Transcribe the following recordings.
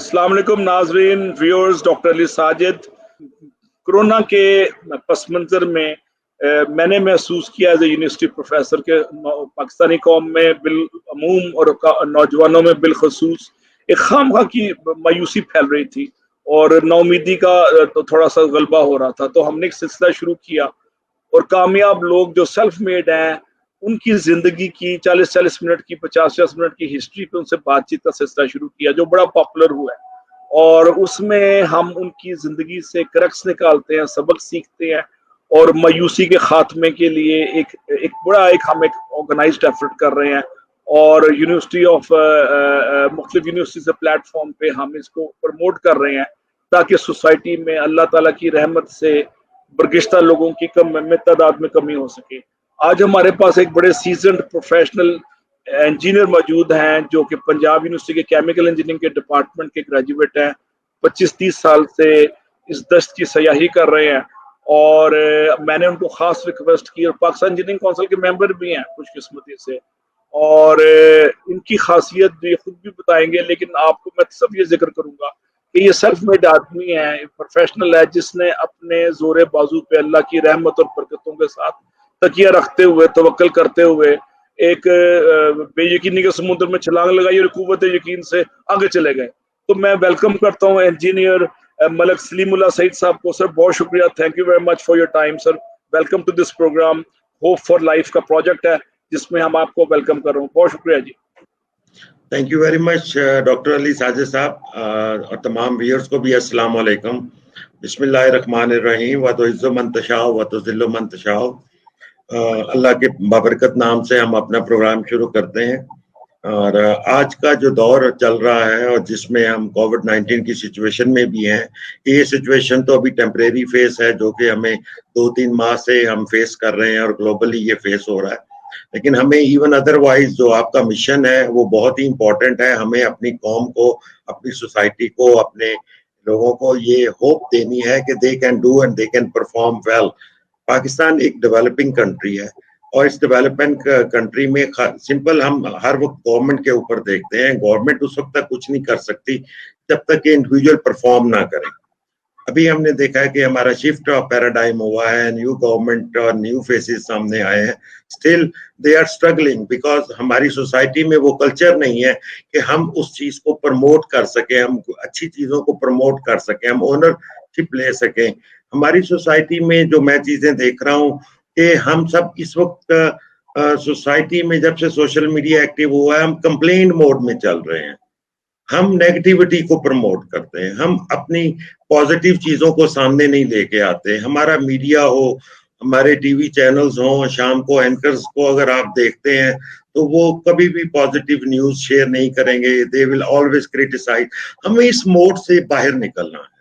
अस्सलाम वालेकुम नाजरीन, viewers, doctor Ali Sajid. Corona के पस मंज़र में मैंने महसूस किया एज ए यूनिवर्सिटी प्रोफेसर के पाकिस्तानी कौम में बिलअमूम और नौजवानों में बिलखसूस एक खामखा की मायूसी फैल रही थी और नाउमीदी का तो थोड़ा सा गलबा हो रहा था। तो हमने एक सिलसिला शुरू किया और कामयाब लोग जो सेल्फ मेड हैं उनकी जिंदगी की 40-40 मिनट की 50-50 मिनट की हिस्ट्री पे उनसे बातचीत का सिलसिला शुरू किया जो बड़ा पॉपुलर हुआ है। और उसमें हम उनकी जिंदगी से क्रक्स निकालते हैं, सबक सीखते हैं और मायूसी के खात्मे के लिए हम एक ऑर्गेनाइज्ड एफर्ट कर रहे हैं। और यूनिवर्सिटी ऑफ मुख्तलिफ यूनिवर्सिटी से प्लेटफॉर्म पे हम इसको प्रमोट कर रहे हैं ताकि सोसाइटी में अल्लाह ताला की रहमत से बरगिश्ता लोगों की तादाद में कमी हो सके। आज हमारे पास एक बड़े सीजन्ड प्रोफेशनल इंजीनियर मौजूद हैं जो कि पंजाब यूनिवर्सिटी के केमिकल इंजीनियरिंग के डिपार्टमेंट के ग्रेजुएट हैं। 25-30 साल से इस दस्त की सयाही कर रहे हैं और मैंने उनको खास रिक्वेस्ट की और पाकिस्तान इंजीनियरिंग काउंसिल के मेंबर भी हैं खुशकिस्मती से। और इनकी खासियत ये खुद भी बताएंगे, लेकिन आपको मैं सिर्फ ये जिक्र करूंगा कि ये सेल्फ मेड आदमी है, प्रोफेशनल है, जिसने अपने जोरे बाजू पे अल्लाह की रहमत और बरकतों के साथ तकिया रखते हुए तवक्कल करते हुए एक बेयकीनी के समुद्र में छलांग लगाई और कुव्वत यकीन से आगे चले गए। तो मैं वेलकम करता हूँ इंजीनियर मलक सलीमुल्लाह सईद साहब को। सर बहुत शुक्रिया, thank you very much for your time sir. Welcome to this programme. Hope for life का प्रोजेक्ट है जिसमें हम आपको वेलकम कर रहे हैं। बहुत शुक्रिया जी। Thank you very much doctor Ali Sajid साहब और तमाम व्यूअर्स को भी अस्सलाम वालेकुम। बिस्मिल्लाहिर्रहमानिर्रहीम व तुइज़्ज़ु मन तशाअ व तुज़िल्लु मन तशाअ। अल्लाह के बाबरकत नाम से हम अपना प्रोग्राम शुरू करते हैं। और आज का जो दौर चल रहा है और जिसमें हम कोविड-19 की सिचुएशन में भी हैं, ये सिचुएशन तो अभी टेम्परेरी फेस है जो कि हमें 2-3 माह से हम फेस कर रहे हैं और ग्लोबली ये फेस हो रहा है। लेकिन हमें इवन अदरवाइज जो आपका मिशन है वो बहुत ही इम्पोर्टेंट है। हमें अपनी कौम को, अपनी सोसाइटी को, अपने लोगों को ये होप देनी है कि they can do and they can perform well. Pakistan एक डेवलपिंग कंट्री है और इस डेवलपमेंट कंट्री में सिंपल हम हर वक्त गवर्नमेंट के ऊपर देखते हैं। गवर्नमेंट उस वक्त तक कुछ नहीं कर सकती जब तक कि इंडिविजुअल परफॉर्म ना करें। अभी हमने देखा है कि हमारा शिफ्ट ऑफ पैराडाइम हुआ है, न्यू गवर्नमेंट और न्यू फेसेस सामने आए हैं। Still they are struggling because हमारी सोसाइटी में वो कल्चर नहीं है कि हम उस चीज को प्रमोट कर सकें, हम अच्छी चीजों को प्रमोट कर सकें, हम ओनरशिप ले सकें। हमारी सोसाइटी में जो मैं चीजें देख रहा हूँ कि हम सब इस वक्त सोसाइटी में जब से सोशल मीडिया एक्टिव हुआ है हम कंप्लेंट मोड में चल रहे हैं। हम नेगेटिविटी को प्रमोट करते हैं, हम अपनी पॉजिटिव चीजों को सामने नहीं लेके आते। हमारा मीडिया हो, हमारे टीवी चैनल्स हो, शाम को एंकर्स को अगर आप देखते हैं तो वो कभी भी पॉजिटिव न्यूज शेयर नहीं करेंगे, दे विल ऑलवेज क्रिटिसाइज। हमें इस मोड से बाहर निकलना है।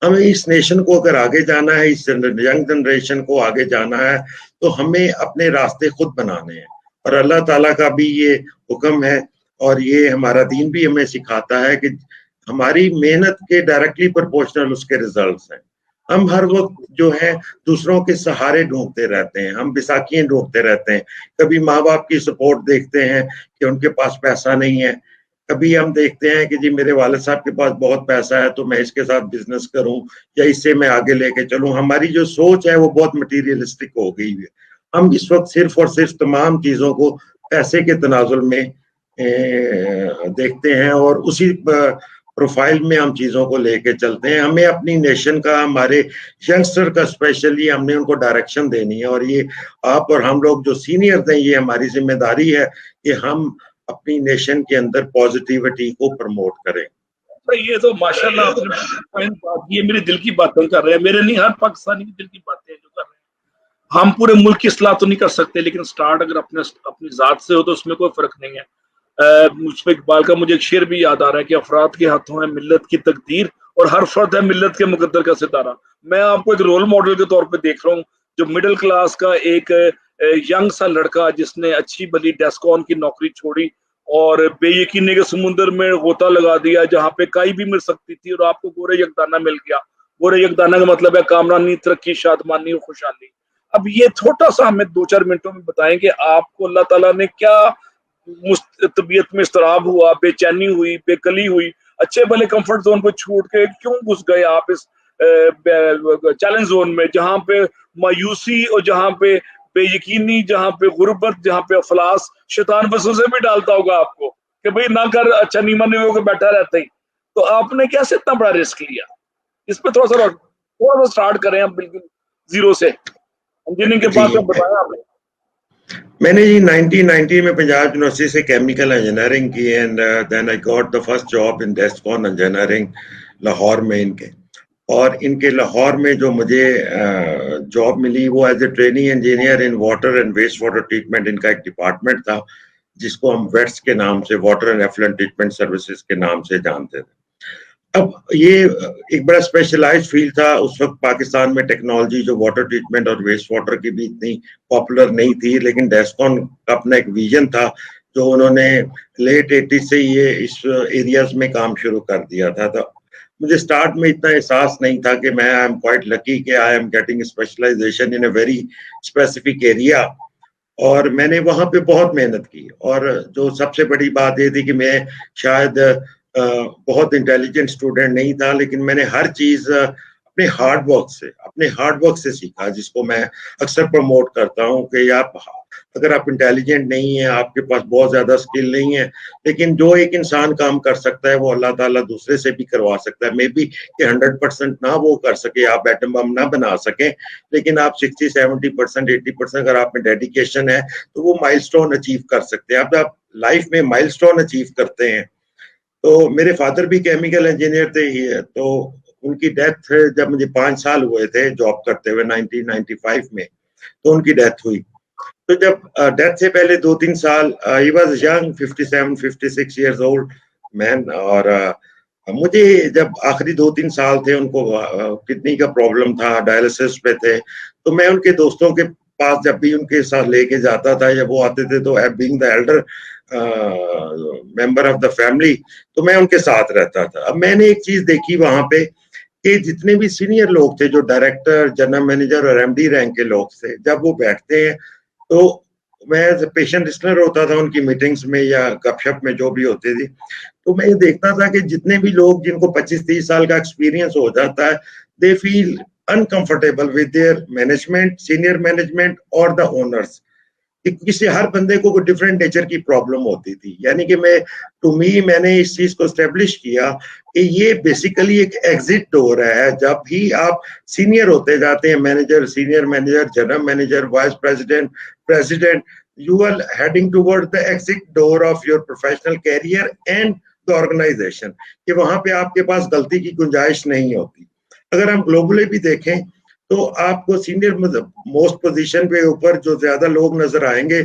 हमें इस नेशन को अगर आगे जाना है, इस यंग जनरेशन को आगे जाना है तो हमें अपने रास्ते खुद बनाने हैं। और अल्लाह ताला का भी ये हुक्म है और ये हमारा दीन भी हमें सिखाता है कि हमारी मेहनत के डायरेक्टली प्रोपोर्शनल उसके रिजल्ट्स हैं। हम हर वक्त जो है दूसरों के सहारे ढूंढते रहते हैं, हम बैसाखियां ढूंढते रहते हैं। कभी माँ बाप की सपोर्ट देखते हैं कि उनके पास पैसा नहीं है, कभी हम देखते हैं कि जी मेरे वालिद साहब के पास बहुत पैसा है तो मैं इसके साथ बिजनेस करूं या इससे मैं आगे लेके चलूं। हमारी जो सोच है वो बहुत मटीरियलिस्टिक हो गई है। हम इस वक्त सिर्फ और सिर्फ तमाम चीजों को पैसे के तनाजुल में देखते हैं और उसी प्रोफाइल में हम चीजों को लेके चलते हैं। हमें अपनी नेशन का, हमारे यंगस्टर का स्पेशली हमने उनको डायरेक्शन देनी है और ये आप और हम लोग जो सीनियर हैं ये हमारी जिम्मेदारी है कि हम अपनी नेशन के अंदर पॉजिटिविटी को प्रमोट करें। तो ये तो माशाल्लाह आपने बात, ये मेरे दिल की बातें कर रहे हैं, मेरे नहीं हर पाकिस्तानी की दिल की बातें जो कर रहे हैं। हम पूरे मुल्क की इस्लाह तो नहीं कर सकते, लेकिन स्टार्ट अगर अपनी जात से हो तो उसमें कोई फर्क नहीं है। मुझ पे इकबाल का मुझे एक शेर भी याद आ रहा है कि अफराद के हाथों है मिल्लत की तकदीर और हर फर्द है मिल्लत के मुकद्दर का सितारा। मैं आपको एक रोल मॉडल के तौर पे देख रहा हूँ, जो मिडिल क्लास का एक यंग सा लड़का जिसने अच्छी भली डेस्कॉन की नौकरी छोड़ी और बेयकीनी के समुद्र में गोता लगा दिया जहाँ पे काई भी मिल सकती थी और आपको गोरे यकदाना मिल गया। गोरे यकदाना का मतलब है कामरानी, तरक्की, शादमानी और खुशहाली। अब ये छोटा सा हमें 2-4 मिनटों में बताएं कि आपको अल्लाह ताला ने क्या तबीयत में इस्तराब हुआ, बेचैनी हुई, बेकली हुई, अच्छे भले कंफर्ट जोन को छोड़ के क्यों घुस गए आप इस चैलेंज जोन में, जहां पे मायूसी और जहां पे बेयकीनी, जहां पे गुर्बत, जहां पे अफलास, शैतान वसवसे भी डालता होगा आपको कि भाई ना कर, अच्छा नीमा नहीं होकर बैठा रहता ही। तो आपने कैसे इतना बड़ा रिस्क लिया? इस पे थोड़ा सा स्टार्ट करें आप, बिल्कुल जीरो से, इंजीनियरिंग के बाद में बताया आपने। मैंने जी 1990 में पंजाब यूनिवर्सिटी से केमिकल इंजीनियरिंग की and then I got the first job in Descon engineering Lahore में इनके। और इनके लाहौर में जो मुझे जॉब मिली वो as a training engineer in water and waste water treatment. इनका एक डिपार्टमेंट था जिसको हम वेट्स के नाम से, water and effluent treatment services के नाम से जानते थे। अब ये एक बड़ा स्पेशलाइज्ड फील्ड था उस वक्त पाकिस्तान में। टेक्नोलॉजी जो वाटर ट्रीटमेंट और वेस्ट वाटर की भी इतनी पॉपुलर नहीं थी, लेकिन डेस्कॉन का अपना एक विजन था जो उन्होंने लेट 80 से ये इस एरियाज में काम शुरू कर दिया था। तो मुझे स्टार्ट में इतना एहसास नहीं था कि मैं आई एम क्वाइट लकी कि I am getting specialisation in a very specific area. और मैंने वहां पे बहुत मेहनत की, और जो सबसे बड़ी बात ये थी कि मैं शायद बहुत इंटेलिजेंट स्टूडेंट नहीं था, लेकिन मैंने हर चीज अपने हार्ड वर्क से सीखा, जिसको मैं अक्सर प्रमोट करता हूँ कि अगर आप इंटेलिजेंट नहीं है, आपके पास बहुत ज्यादा स्किल नहीं है, लेकिन जो एक इंसान काम कर सकता है वो अल्लाह ताला दूसरे से भी करवा सकता है। मे बी कि 100% ना वो कर सके, आप एटम बम ना बना सके, लेकिन आप 60-70%, 80% अगर आप में डेडिकेशन है तो वो माइलस्टोन अचीव कर सकते हैं। आप लाइफ में माइलस्टोन अचीव करते हैं। तो मेरे फादर भी केमिकल इंजीनियर थे ही, तो उनकी डेथ जब मुझे 5 साल हुए थे जॉब करते हुए 1995 में, तो उनकी डेथ हुई। तो जब डेथ से पहले 2-3 साल he was young, 57-56 years old man. और मुझे जब आखिरी 2-3 साल थे, उनको किडनी का प्रॉब्लम था, डायलिसिस पे थे, तो मैं उनके दोस्तों के पास जब भी उनके साथ लेके जाता था या वो आते थे, तो being the Elder member of the family, तो मैं उनके साथ रहता था। अब मैंने एक चीज देखी वहां पे कि जितने भी सीनियर लोग थे, जो डायरेक्टर, जनरल मैनेजर और एमडी रैंक के लोग थे, जब वो बैठते हैं तो मैं पेशेंट लिसनर होता था उनकी मीटिंग्स में या गपशप में जो भी होती थी, तो मैं ये देखता था कि जितने भी लोग जिनको 25-30 साल का एक्सपीरियंस हो जाता है, they feel uncomfortable with their management, senior management और द ओनर्स। किसी हर बंदे को कोई डिफरेंट नेचर की प्रॉब्लम होती थी। यानी कि मैंने इस चीज को एस्टेब्लिश किया कि ये बेसिकली एक एग्जिट डोर है। जब भी आप सीनियर होते जाते हैं, manager, senior manager, general manager, vice president, president, you are heading toward the exit door of your professional career and the organisation, कि वहां पे आपके पास गलती की गुंजाइश नहीं होती। अगर हम ग्लोबली भी देखें तो आपको सीनियर मोस्ट पोजीशन पे ऊपर जो ज्यादा लोग नजर आएंगे,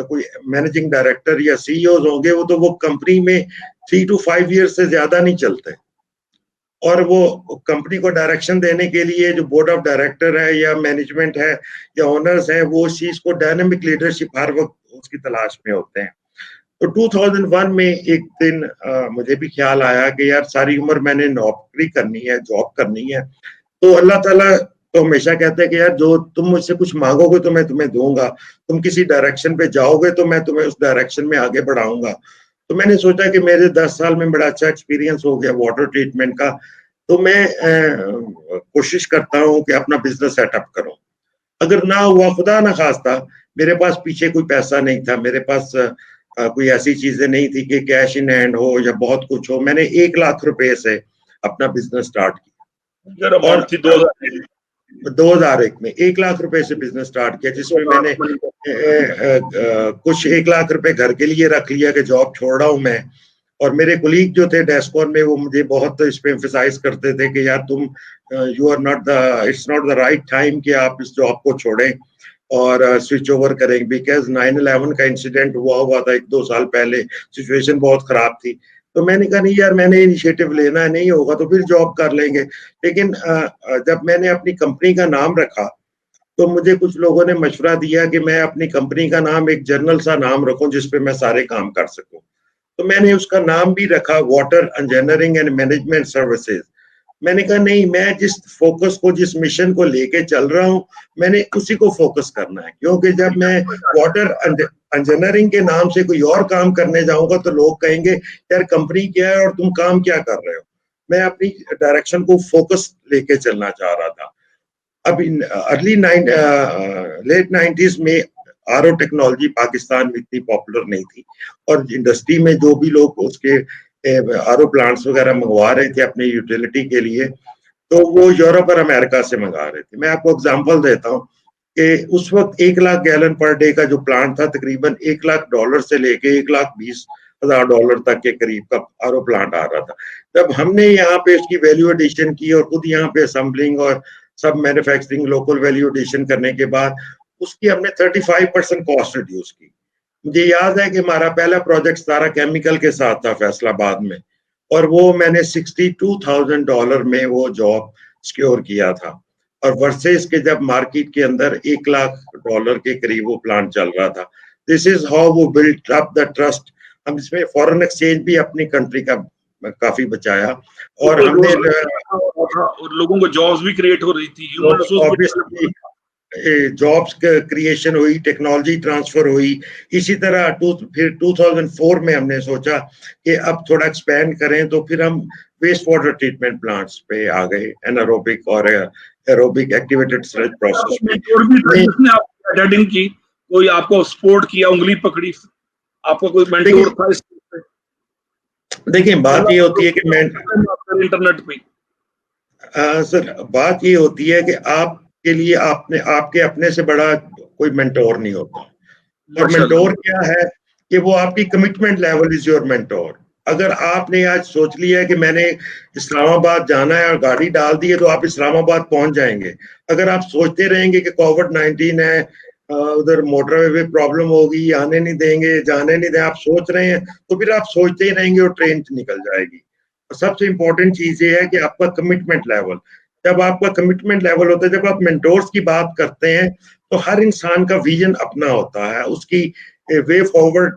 कोई मैनेजिंग डायरेक्टर या सीईओ होंगे, वो कंपनी में 3 to 5 ईयर से ज्यादा नहीं चलते। और वो कंपनी को डायरेक्शन देने के लिए जो बोर्ड ऑफ डायरेक्टर है या मैनेजमेंट है या ओनर्स है, वो उस चीज को डायनामिक लीडरशिप हर वक्त उसकी तलाश में होते हैं। तो 2001 में एक दिन मुझे भी ख्याल आया कि यार सारी उम्र मैंने नौकरी करनी है, जॉब करनी है, तो अल्लाह ताला तो हमेशा कहते हैं कि यार जो तुम मुझसे कुछ मांगोगे तो मैं तुम्हें दूंगा, तुम किसी डायरेक्शन पे जाओगे तो मैं तुम्हें उस डायरेक्शन में आगे बढ़ाऊंगा। तो मैंने सोचा कि मेरे 10 साल में बड़ा अच्छा एक्सपीरियंस हो गया वाटर ट्रीटमेंट का, तो मैं कोशिश करता हूँ कि अपना बिजनेस सेटअप करूँ। अगर ना हुआ, खुदा ना खास्ता, मेरे पास पीछे कोई पैसा नहीं था, मेरे पास कोई ऐसी चीजें नहीं थी कि कैश इन हैंड हो या बहुत कुछ हो। मैंने 1 लाख रुपए से अपना बिजनेस स्टार्ट किया। और 2001 में 1 लाख रुपए से बिजनेस स्टार्ट किया, जिसमें मैंने कुछ 1 लाख रुपए घर के लिए रख लिया कि जॉब छोड़ रहा हूं मैं। और मेरे कोलीग जो थे डेस्कॉन में, वो मुझे बहुत इस पे एम्फसाइज करते थे कि यार तुम it's not the right time कि आप इस जॉब को छोड़ें और स्विच ओवर करें, बिकॉज 9/11 का इंसिडेंट हुआ था 1-2 साल पहले, सिचुएशन बहुत खराब थी। तो मैंने कहा नहीं यार, मैंने इनिशिएटिव लेना है, नहीं होगा तो फिर जॉब कर लेंगे। लेकिन जब मैंने अपनी कंपनी का नाम रखा तो मुझे कुछ लोगों ने मशवरा दिया कि मैं अपनी कंपनी का नाम एक जनरल सा नाम रखूं जिसपे मैं सारे काम कर सकूं। तो मैंने उसका नाम भी रखा water engineering and management services. मैंने कहा नहीं, मैं जिस फोकस को, जिस मिशन को लेके चल रहा हूं, मैंने उसी को फोकस करना है। क्योंकि जब मैं इंजीनियरिंग के नाम से कोई और काम करने जाऊंगा तो लोग कहेंगे यार कंपनी क्या है और तुम काम क्या कर रहे हो। मैं अपनी डायरेक्शन को फोकस लेके चलना चाह रहा था। अब लेट 90s में आरओ टेक्नोलॉजी पाकिस्तान में इतनी पॉपुलर नहीं थी, और इंडस्ट्री में जो भी लोग उसके आरओ प्लांट्स वगैरह मंगवा रहे थे अपनी यूटिलिटी के लिए, तो वो यूरोप और अमेरिका से मंगा रहे थे। मैं आपको एग्जांपल देता हूँ कि उस वक्त 1 लाख गैलन पर डे का जो प्लांट था तकरीबन $1 लाख से लेके $1,20,000 तक के करीब का आरओ प्लांट आ रहा था। जब हमने यहाँ पे उसकी वैल्यू एडिशन की और खुद यहाँ पे असेंबलिंग और सब मैन्युफैक्चरिंग लोकल वैल्यू एडिशन करने के बाद उसकी हमने 35% कॉस्ट रिड्यूस की। मुझे याद है कि हमारा पहला प्रोजेक्ट सारा केमिकल के साथ था फैसलाबाद में, और वो मैंने $62,000 में वो जॉब सिक्योर किया था, और वर्सेस के जब मार्केट के अंदर $1 लाख के करीब वो प्लांट चल रहा था। दिस इज हाउ वो बिल्ट अप द ट्रस्ट। हम इसमें फॉरेन एक्सचेंज भी अपनी कंट्री का काफी बचाया, और हमने लोगों को जॉब्स भी क्रिएट हो रही थी, ह्यूमन रिसोर्स जॉब्स क्रिएशन हुई, टेक्नोलॉजी ट्रांसफर हुई। इसी तरह फिर 2004 में हमने सोचा कि अब थोड़ा एक्सपेंड करें, तो फिर हम वेस्ट वाटर ट्रीटमेंट प्लांट्स पे आ गए, एनारोबिक और एरोबिक एक्टिवेटेड स्लज प्रोसेस में। हेडिंग की कोई आपको सपोर्ट किया, उंगली पकड़ी, आपको कोई मेंटोर था इस पे? देखिए बात ये होती है कि मैं इंटरनेट पे सर बात ये होती है कि आपके लिए आपके अपने से बड़ा कोई मेंटोर नहीं होता। और मेंटोर क्या है कि वो आपकी commitment level is your mentor. अगर आपने आज सोच लिया है कि मैंने इस्लामाबाद जाना है और गाड़ी डाल दी है तो आप इस्लामाबाद पहुंच जाएंगे। अगर आप सोचते रहेंगे कि कोविड-19 है, उधर मोटरवे पे प्रॉब्लम होगी, आने नहीं देंगे, जाने नहीं देंगे, आप सोच रहे हैं, तो फिर आप सोचते ही रहेंगे और ट्रेन निकल जाएगी। सबसे इंपॉर्टेंट चीज ये है कि आपका कमिटमेंट लेवल, जब आपका कमिटमेंट लेवल होता है, जब आप मेंटोर्स की बात करते हैं तो हर इंसान का विजन अपना होता है, उसकी वे फॉरवर्ड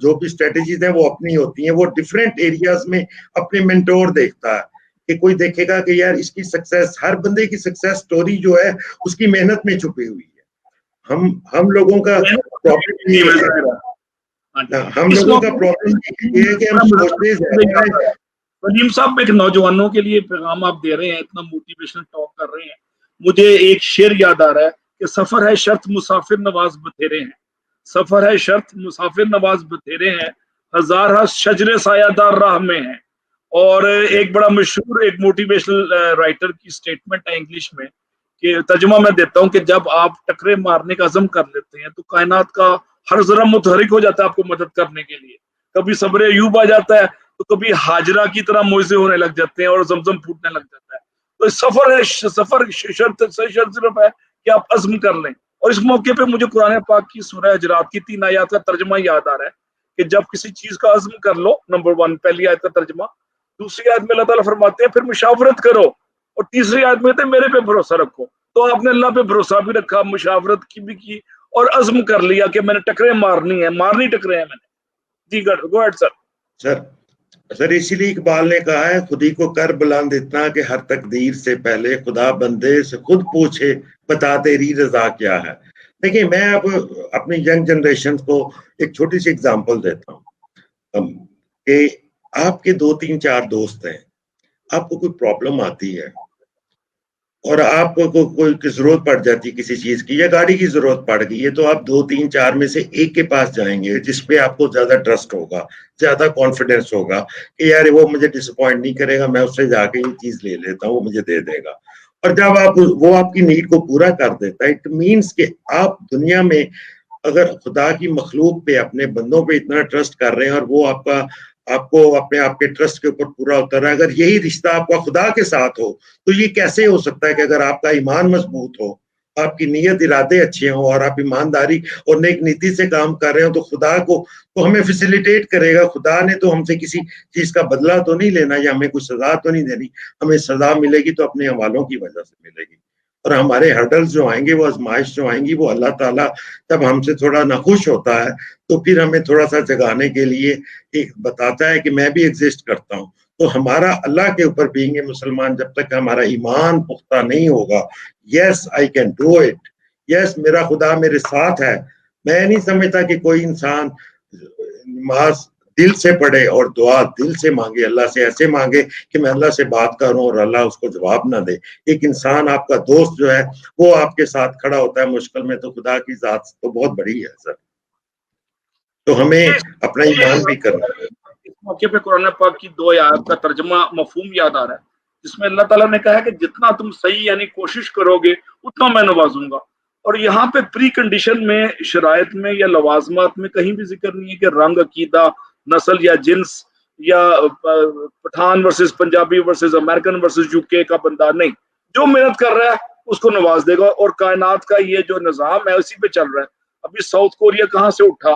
जो भी स्ट्रेटेजीज हैं वो अपनी होती हैं। वो डिफरेंट एरियाज में अपने मेंटोर देखता है कि कोई देखेगा कि यार इसकी सक्सेस, हर बंदे की सक्सेस स्टोरी जो है उसकी मेहनत में छुपी हुई है। हम लोगों का प्रॉब्लम ये है, हम लोगों का प्रॉब्लम ये है कि हम सोचते हैं। वलीम साहब, एक नौजवानों के लिए पैगाम आप दे रहे हैं, इतना मोटिवेशनल टॉक कर रहे हैं, मुझे एक शेर याद आ रहा है कि सफर है शर्त मुसाफिर नवाज बतेरे हैं, सफर है शर्त मुसाफिर नवाज बतेरे हैं, हजार शजरे सायादार राह में है। और एक बड़ा मशहूर एक मोटिवेशनल राइटर की स्टेटमेंट है इंग्लिश में, कि तर्जुमा मैं देता हूँ कि जब आप टकरे मारने का अज़म कर लेते हैं तो कायनात का हर जरा मुतहरिक हो जाता है आपको मदद करने के लिए। कभी सब्र अय्यूब आ जाता है, तो कभी हाजरा की तरह मोइज़े होने लग जाते हैं और जमजम फूटने लग जाता है। तो सफर है, सफर शर्त सिर्फ है कि आप अज़्म कर लें। और इस मौके पे मुझे कुरान पाक की सूरह हुजरात की 3 आयत का तर्जुमा याद आ रहा है कि जब किसी चीज का अज़्म कर लो, नंबर 1 पहली आयत का तर्जुमा। दूसरी आयत में अल्लाह ताला फरमाते हैं फिर मुशावरत करो, और तीसरी आयत में मेरे पे भरोसा रखो। तो आपने अल्लाह पे भरोसा भी रखा, मुशावरत की भी की, और अज़्म कर लिया कि मैंने टकरे मारनी है, मारनी टकरे हैं मैंने। जी गो अहेड सर। सर इसीलिए इकबाल ने कहा है, खुदी को कर बुलंद इतना कि हर तकदीर से पहले खुदा बंदे से खुद पूछे बता तेरी रजा क्या है। देखिए मैं अब अपनी यंग जनरेशन को एक छोटी सी एग्जांपल देता हूँ कि आपके 2-3-4 दोस्त हैं, आपको कोई प्रॉब्लम आती है और आपको कोई जरूरत पड़ जाती है किसी चीज की, या गाड़ी की जरूरत पड़ गई है, तो आप 2-3-4 में से एक के पास जाएंगे जिसपे आपको ज्यादा ट्रस्ट होगा, ज्यादा कॉन्फिडेंस होगा कि यार वो मुझे डिसअपॉइंट नहीं करेगा, मैं उससे जाके ये चीज ले लेता हूँ, वो मुझे दे देगा। और जब वो आपकी नीड को पूरा कर देता है, इट मीन्स कि आप दुनिया में अगर खुदा की मखलूक पे, अपने बंदों पे इतना ट्रस्ट कर रहे हैं और वो आपको अपने आपके ट्रस्ट के ऊपर पूरा उतर रहा है, अगर यही रिश्ता आपका खुदा के साथ हो तो ये कैसे हो सकता है कि अगर आपका ईमान मजबूत हो, आपकी नीयत इरादे अच्छे हों और आप ईमानदारी और नेक नीति से काम कर रहे हो, तो खुदा को तो हमें फैसिलिटेट करेगा। खुदा ने तो हमसे किसी चीज का बदला तो नहीं लेना, या हमें कोई सजा तो नहीं देनी। हमें सजा मिलेगी तो अपने अमालों की वजह से मिलेगी, और हमारे हर्डल्स जो आएंगे, वो आजमाइश जो आएंगी, वो अल्लाह ताला जब हमसे थोड़ा नाखुश होता है तो फिर हमें थोड़ा सा जगाने के लिए एक बताता है कि मैं भी एग्जिस्ट करता हूँ। तो हमारा अल्लाह के ऊपर बीइंग मुसलमान, जब तक हमारा ईमान पुख्ता नहीं होगा, yes I can do it, yes मेरा खुदा मेरे साथ है, میں نہیں سمجھتا کہ کوئی انسان نماز دل سے پڑھے اور دعا دل سے مانگے، اللہ سے ایسے مانگے کہ میں اللہ سے بات کروں اور اللہ اس کو جواب نہ دے. ایک انسان آپ کا دوست جو ہے وہ آپ کے ساتھ کھڑا ہوتا ہے مشکل میں، تو خدا کی ذات تو بہت بڑی ہے سر. تو ہمیں اپنا ایمان بھی کرنا ہے. اس موقع پہ قرآن پاک کی 2 آیات کا ترجمہ مفہوم یاد آ رہا ہے، جس میں اللہ تعالیٰ نے کہا ہے کہ جتنا تم صحیح یعنی کوشش کرو گے اتنا میں نوازوں گا. اور یہاں پہ پری کنڈیشن میں، شرائط میں یا لوازمات میں کہیں بھی ذکر نہیں ہے کہ رنگ، عقیدہ، نسل یا جنس یا Pathan versus Punjabi versus American versus UK کا بندہ. نہیں، جو محنت کر رہا ہے اس کو نواز دے گا. اور کائنات کا یہ جو نظام ہے اسی پہ چل رہا ہے. ابھی ساؤتھ کوریا کہاں سے اٹھا،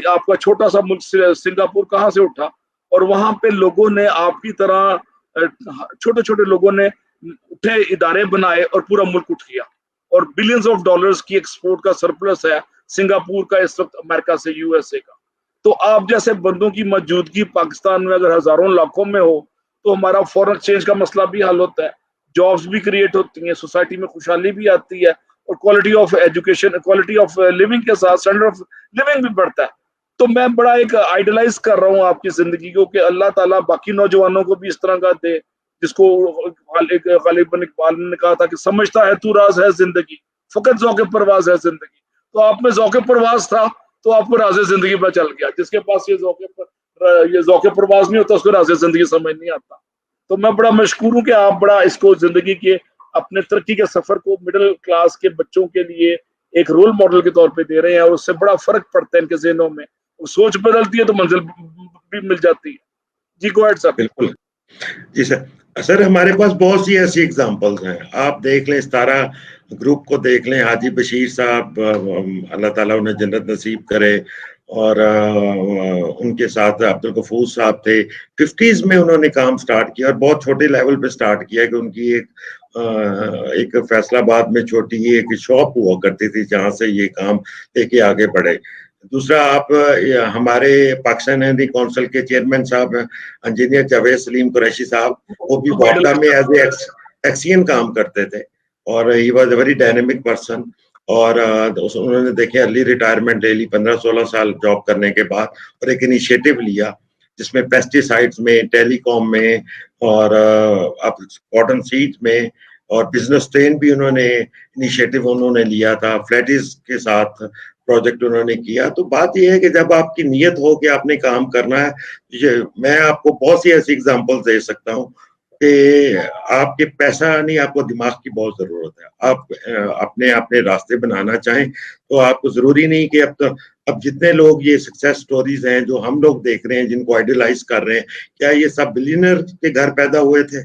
آپ کا چھوٹا سا ملک سنگاپور کہاں سے اٹھا، اور وہاں پہ لوگوں نے آپ کی طرح چھوٹے چھوٹے لوگوں نے اٹھے، ادارے بنائے اور پورا ملک اٹھ گیا. اور بلینز آف ڈالرز کی ایکسپورٹ کا سرپلس ہے سنگاپور کا اس وقت امریکہ سے، USA کا. تو آپ جیسے بندوں کی موجودگی پاکستان میں اگر ہزاروں لاکھوں میں ہو تو ہمارا فورن ایکسچینج کا مسئلہ بھی حل ہوتا ہے، جابس بھی کریٹ ہوتی ہیں، سوسائٹی میں خوشحالی بھی آتی ہے، اور quality of education, quality of living کے ساتھ اسٹینڈرڈ آف لیونگ بھی بڑھتا ہے. تو میں بڑا ایک آئیڈلائز کر رہا ہوں آپ کی زندگی کو کہ اللہ تعالیٰ باقی نوجوانوں کو بھی اس طرح کا دے، جس کو غالب اقبال نے کہا تھا کہ سمجھتا ہے تو راز ہے زندگی، فقط ذوق پرواز ہے زندگی. تو آپ میں ذوق پرواز تھا تو آپ کو راز زندگی پہ چل گیا. جس کے پاس یہ ذوق پرواز نہیں ہوتا اس کو راز زندگی سمجھ نہیں آتا. تو میں بڑا مشکور ہوں کہ آپ بڑا اس کو زندگی کے اپنے ترقی کے سفر کو مڈل کلاس کے بچوں کے لیے ایک رول ماڈل کے طور پہ دے رہے ہیں، اور اس سے بڑا فرق پڑتا ہے ان کے ذہنوں میں. سوچ بدلتی ہے تو منزل بھی مل جاتی ہے. جی گو ایڈ صاحب. بالکل جی سر ہمارے پاس بہت سی ایسی ایگزامپلز ہیں. آپ دیکھ لیں، ستارہ گروپ کو دیکھ لیں، حاجی بشیر صاحب، اللہ تعالیٰ انہیں جنت نصیب کرے، اور ان کے ساتھ عبدالغفور صاحب تھے. 50s میں انہوں نے کام سٹارٹ کیا، اور بہت چھوٹے لیول پہ سٹارٹ کیا کہ ان کی ایک فیصل آباد میں چھوٹی ایک شاپ ہوا کرتی تھی جہاں سے یہ کام لے کے آگے بڑھے. دوسرا، آپ ہمارے پاکستان ہندی کونسل کے چیئرمین صاحب انجینئر جاوید سلیم قریشی صاحب، وہ بھی واپڈا میں ایز اے ایکسین کام کرتے تھے، اور he was a very dynamic person. اور انہوں نے دیکھے ارلی ریٹائرمنٹ لے لی 15-16 سال جاب کرنے کے بعد، اور ایک انیشیٹو لیا جس میں پیسٹی سائڈز میں، ٹیلی کام میں، اور کاٹن سیڈ میں، اور بزنس ٹرین بھی انہوں نے انیشیٹو انہوں نے لیا تھا، فلیٹیز کے ساتھ پروجیکٹ انہوں نے کیا. تو بات یہ ہے کہ جب آپ کی نیت ہو کہ آپ نے کام کرنا ہے، میں آپ کو بہت سی ایسی ایگزامپل دے سکتا ہوں کہ آپ کے پیسہ نہیں، آپ کو دماغ کی بہت ضرورت ہے. آپ اپنے راستے بنانا چاہیں تو آپ کو ضروری نہیں کہ اب جتنے لوگ یہ سکسیس سٹوریز ہیں جو ہم لوگ دیکھ رہے ہیں، جن کو آئیڈیلائز کر رہے ہیں، کیا یہ سب بلینئر کے گھر پیدا ہوئے تھے؟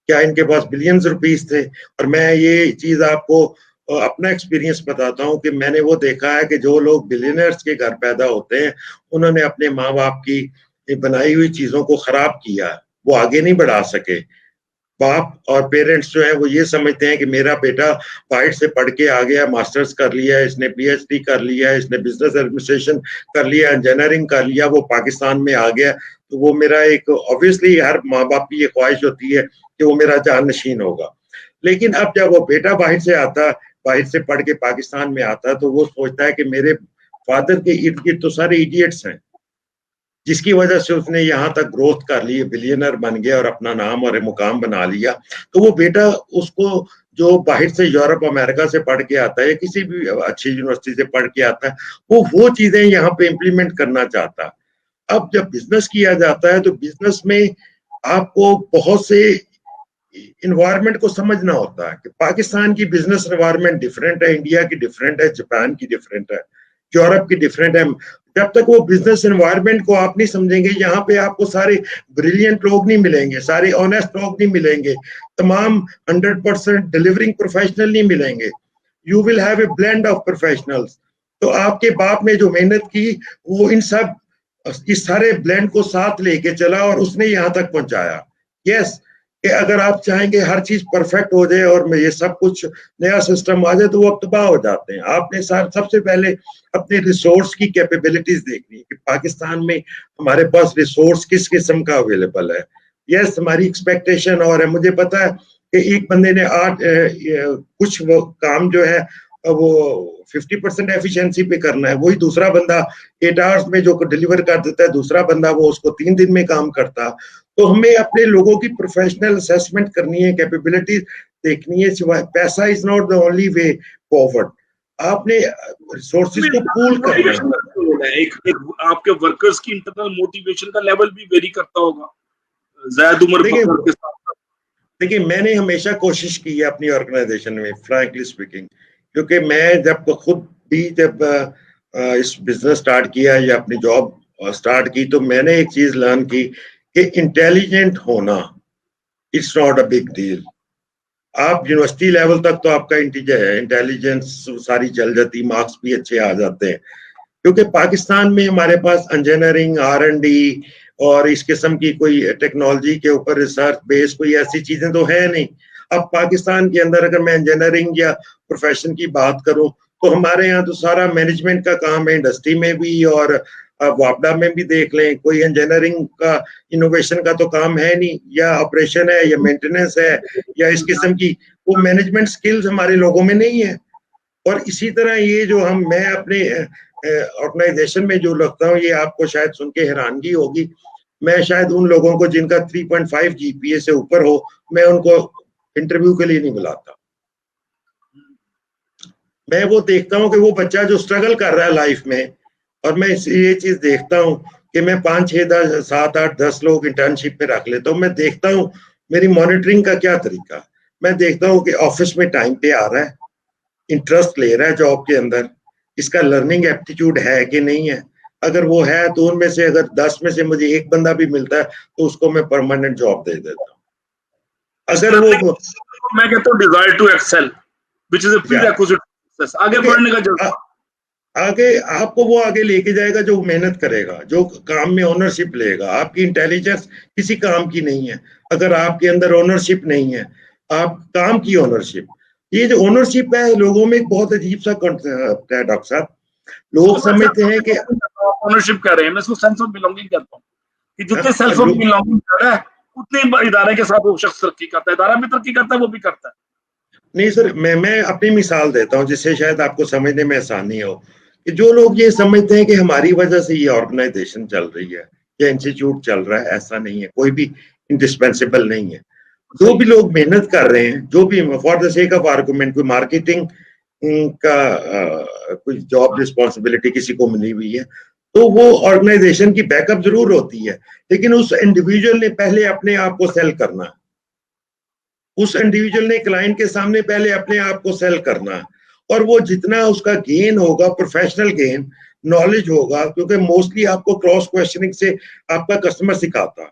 کیا ان کے پاس بلینز روپیز تھے؟ اور میں یہ چیز آپ کو اپنا ایکسپیرینس بتاتا ہوں کہ میں نے وہ دیکھا ہے کہ جو لوگ بلینئرز کے گھر پیدا ہوتے ہیں انہوں نے اپنے ماں باپ کی بنائی ہوئی چیزوں کو خراب کیا، وہ آگے نہیں بڑھا سکے. باپ اور پیرنٹس جو ہیں وہ یہ سمجھتے ہیں کہ میرا بیٹا باہر سے پڑھ کے آ گیا، ماسٹرز کر لیا، اس نے PhD کر لیا، اس نے بزنس ایڈمنسٹریشن کر لیا، انجینئرنگ کر لیا، وہ پاکستان میں آ گیا تو وہ میرا ایک اوبویسلی ہر ماں باپ کی یہ خواہش ہوتی ہے کہ وہ میرا جانشین ہوگا. لیکن اب جب وہ بیٹا باہر سے آتا، باہر سے پڑھ کے پاکستان میں آتا، تو وہ سوچتا ہے کہ میرے فادر کے ارد گرد تو سارے ایڈیٹس ہیں، جس کی وجہ سے اس نے یہاں تک گروتھ کر لی، بلینر بن گیا اور اپنا نام اور مقام بنا لیا. تو وہ بیٹا اس کو جو باہر سے یورپ امریکہ سے پڑھ کے آتا ہے، کسی بھی اچھی یونیورسٹی سے پڑھ کے آتا ہے، وہ چیزیں یہاں پہ امپلیمنٹ کرنا چاہتا. اب جب بزنس کیا جاتا ہے تو بزنس میں آپ کو بہت سے انوائرمنٹ کو سمجھنا ہوتا ہے کہ پاکستان کی بزنس انوائرمنٹ ڈیفرنٹ ہے، انڈیا کی ڈیفرنٹ ہے، جاپان کی ڈیفرنٹ ہے، یورپ کی ڈیفرنٹ ہے. جب تک وہ بزنس انوائرمنٹ کو آپ نہیں سمجھیں گے، یہاں پہ آپ کو سارے بریلینٹ لوگ نہیں ملیں گے، سارے آنیسٹ لوگ نہیں ملیں گے، تمام 100% ڈیلیورنگ پروفیشنل نہیں ملیں گے. You will have a blend of professionals. تو آپ کے باپ نے جو محنت کی وہ ان سب اس سارے بلینڈ کو ساتھ لے کے چلا اور اس نے یہاں تک پہنچایا. یس، کہ اگر آپ چاہیں گے ہر چیز پرفیکٹ ہو جائے اور یہ سب کچھ نیا سسٹم آ جائے تو وہ اب تباہ ہو جاتے ہیں. آپ نے سب سے پہلے اپنے ریسورس کی کیپیبلٹیز دیکھنی ہے کہ پاکستان میں ہمارے پاس ریسورس کس قسم کا اویلیبل ہے. یس، ہماری ایکسپیکٹیشن اور ہے. مجھے پتا ہے کہ ایک بندے نے کچھ کام جو ہے वो 50% एफिशिएंसी पे करना है, वही दूसरा बंदा 8 आवर्स में जो डिलीवर कर देता है, दूसरा बंदा वो उसको 3 दिन में काम करता। तो हमें अपने लोगों की प्रोफेशनल असेसमेंट करनी है, कैपेबिलिटी देखनी है। सिवाय पैसा is not the only way forward, आपने रिसोर्सेज को पूल करना है। एक आपके वर्कर्स की इंटरनल मोटिवेशन का लेवल भी वेरी करता होगा ज़ायद उमर बकर के साथ। देखिए, मैंने हमेशा कोशिश की है अपनी ऑर्गेनाइजेशन में, फ्रैंकली स्पीकिंग, क्योंकि मैं जब खुद भी जब इस बिजनेस स्टार्ट किया या अपनी जॉब स्टार्ट की, तो मैंने एक चीज लर्न की कि इंटेलिजेंट होना it's not a big deal. आप यूनिवर्सिटी लेवल तक तो आपका इंटेलिजेंस सारी चल जाती, मार्क्स भी अच्छे आ जाते हैं, क्योंकि पाकिस्तान में हमारे पास इंजीनियरिंग, R&D और इस किस्म की कोई टेक्नोलॉजी के ऊपर रिसर्च बेस कोई ऐसी चीजें तो है नहीं। अब पाकिस्तान के अंदर अगर मैं इंजीनियरिंग या प्रोफेशन की बात करूं, तो हमारे यहाँ तो सारा मैनेजमेंट का काम है, इंडस्ट्री में भी और वापडा में भी देख लें, कोई इंजीनियरिंग का इनोवेशन का तो काम है नहीं, या ऑपरेशन है या मेंटेनेंस है या इस किस्म की वो मैनेजमेंट स्किल्स हमारे लोगों में नहीं है। और इसी तरह ये जो मैं अपने ऑर्गेनाइजेशन में जो लगता हूँ, ये आपको शायद सुन के हैरानगी होगी, मैं शायद उन लोगों को जिनका 3.5 GPA से ऊपर हो, मैं उनको इंटरव्यू के लिए नहीं बुलाता। मैं वो देखता हूँ कि वो बच्चा जो स्ट्रगल कर रहा है लाइफ में, और मैं ये चीज देखता हूँ कि मैं 5, 6, 10, 7, 8, 10 लोग इंटर्नशिप पे रख लेता हूँ। मैं देखता हूँ मेरी मॉनिटरिंग का क्या तरीका, मैं देखता हूँ कि ऑफिस में टाइम पे आ रहा है, इंटरेस्ट ले रहा है जॉब के अंदर, इसका लर्निंग एप्टीट्यूड है कि नहीं है। अगर वो है तो उनमें से अगर 10 में से मुझे एक बंदा भी मिलता है तो उसको मैं परमानेंट जॉब दे देता हूँ। अगर वो मैं कहता हूँ desire to excel which is a prerequisite success, आगे बढ़ने का जज्बा, आगे आपको वो आगे लेके जाएगा जो मेहनत करेगा, जो काम में ओनरशिप लेगा। आपकी इंटेलिजेंस किसी काम की नहीं है अगर आपके अंदर ओनरशिप नहीं है, आप काम की ओनरशिप। ये जो ओनरशिप है लोगों में एक बहुत अजीब सा कॉन्सेप्ट है डॉक्टर साहब, लोग समझते हैं कि ओनरशिप कह रहे हैं, मैं इसको सेंस ऑफ बिलोंगिंग कहता हूँ कि जितने सेल्फ ऑफ बिलोंगिंग कर रहा है उतने इदारे के साथ वो शख्स तरक्की करता है, इदारा भी तरक्की करता है, वो भी करता है। नहीं सर, मैं अपनी मिसाल देता हूँ जिससे शायद आपको समझने में आसानी हो, कि जो लोग ये समझते हैं कि हमारी वजह से ये ऑर्गेनाइजेशन चल रही है या इंस्टीट्यूट चल रहा है, ऐसा नहीं है, कोई भी इंडिस्पेंसिबल नहीं है। जो भी लोग मेहनत कर रहे हैं, जो भी for the sake of argument कोई मार्केटिंग का कोई जॉब रिस्पॉन्सिबिलिटी किसी को मिली हुई है, तो वो ऑर्गेनाइजेशन की बैकअप जरूर होती है, लेकिन उस इंडिविजुअल ने पहले अपने आप को सेल करना है, उस इंडिविजुअल ने क्लाइंट के सामने पहले अपने आप को सेल करना है। और वो जितना उसका गेन होगा, प्रोफेशनल गेन, नॉलेज होगा, क्योंकि मोस्टली आपको क्रॉस क्वेश्चनिंग से आपका कस्टमर सिखाता,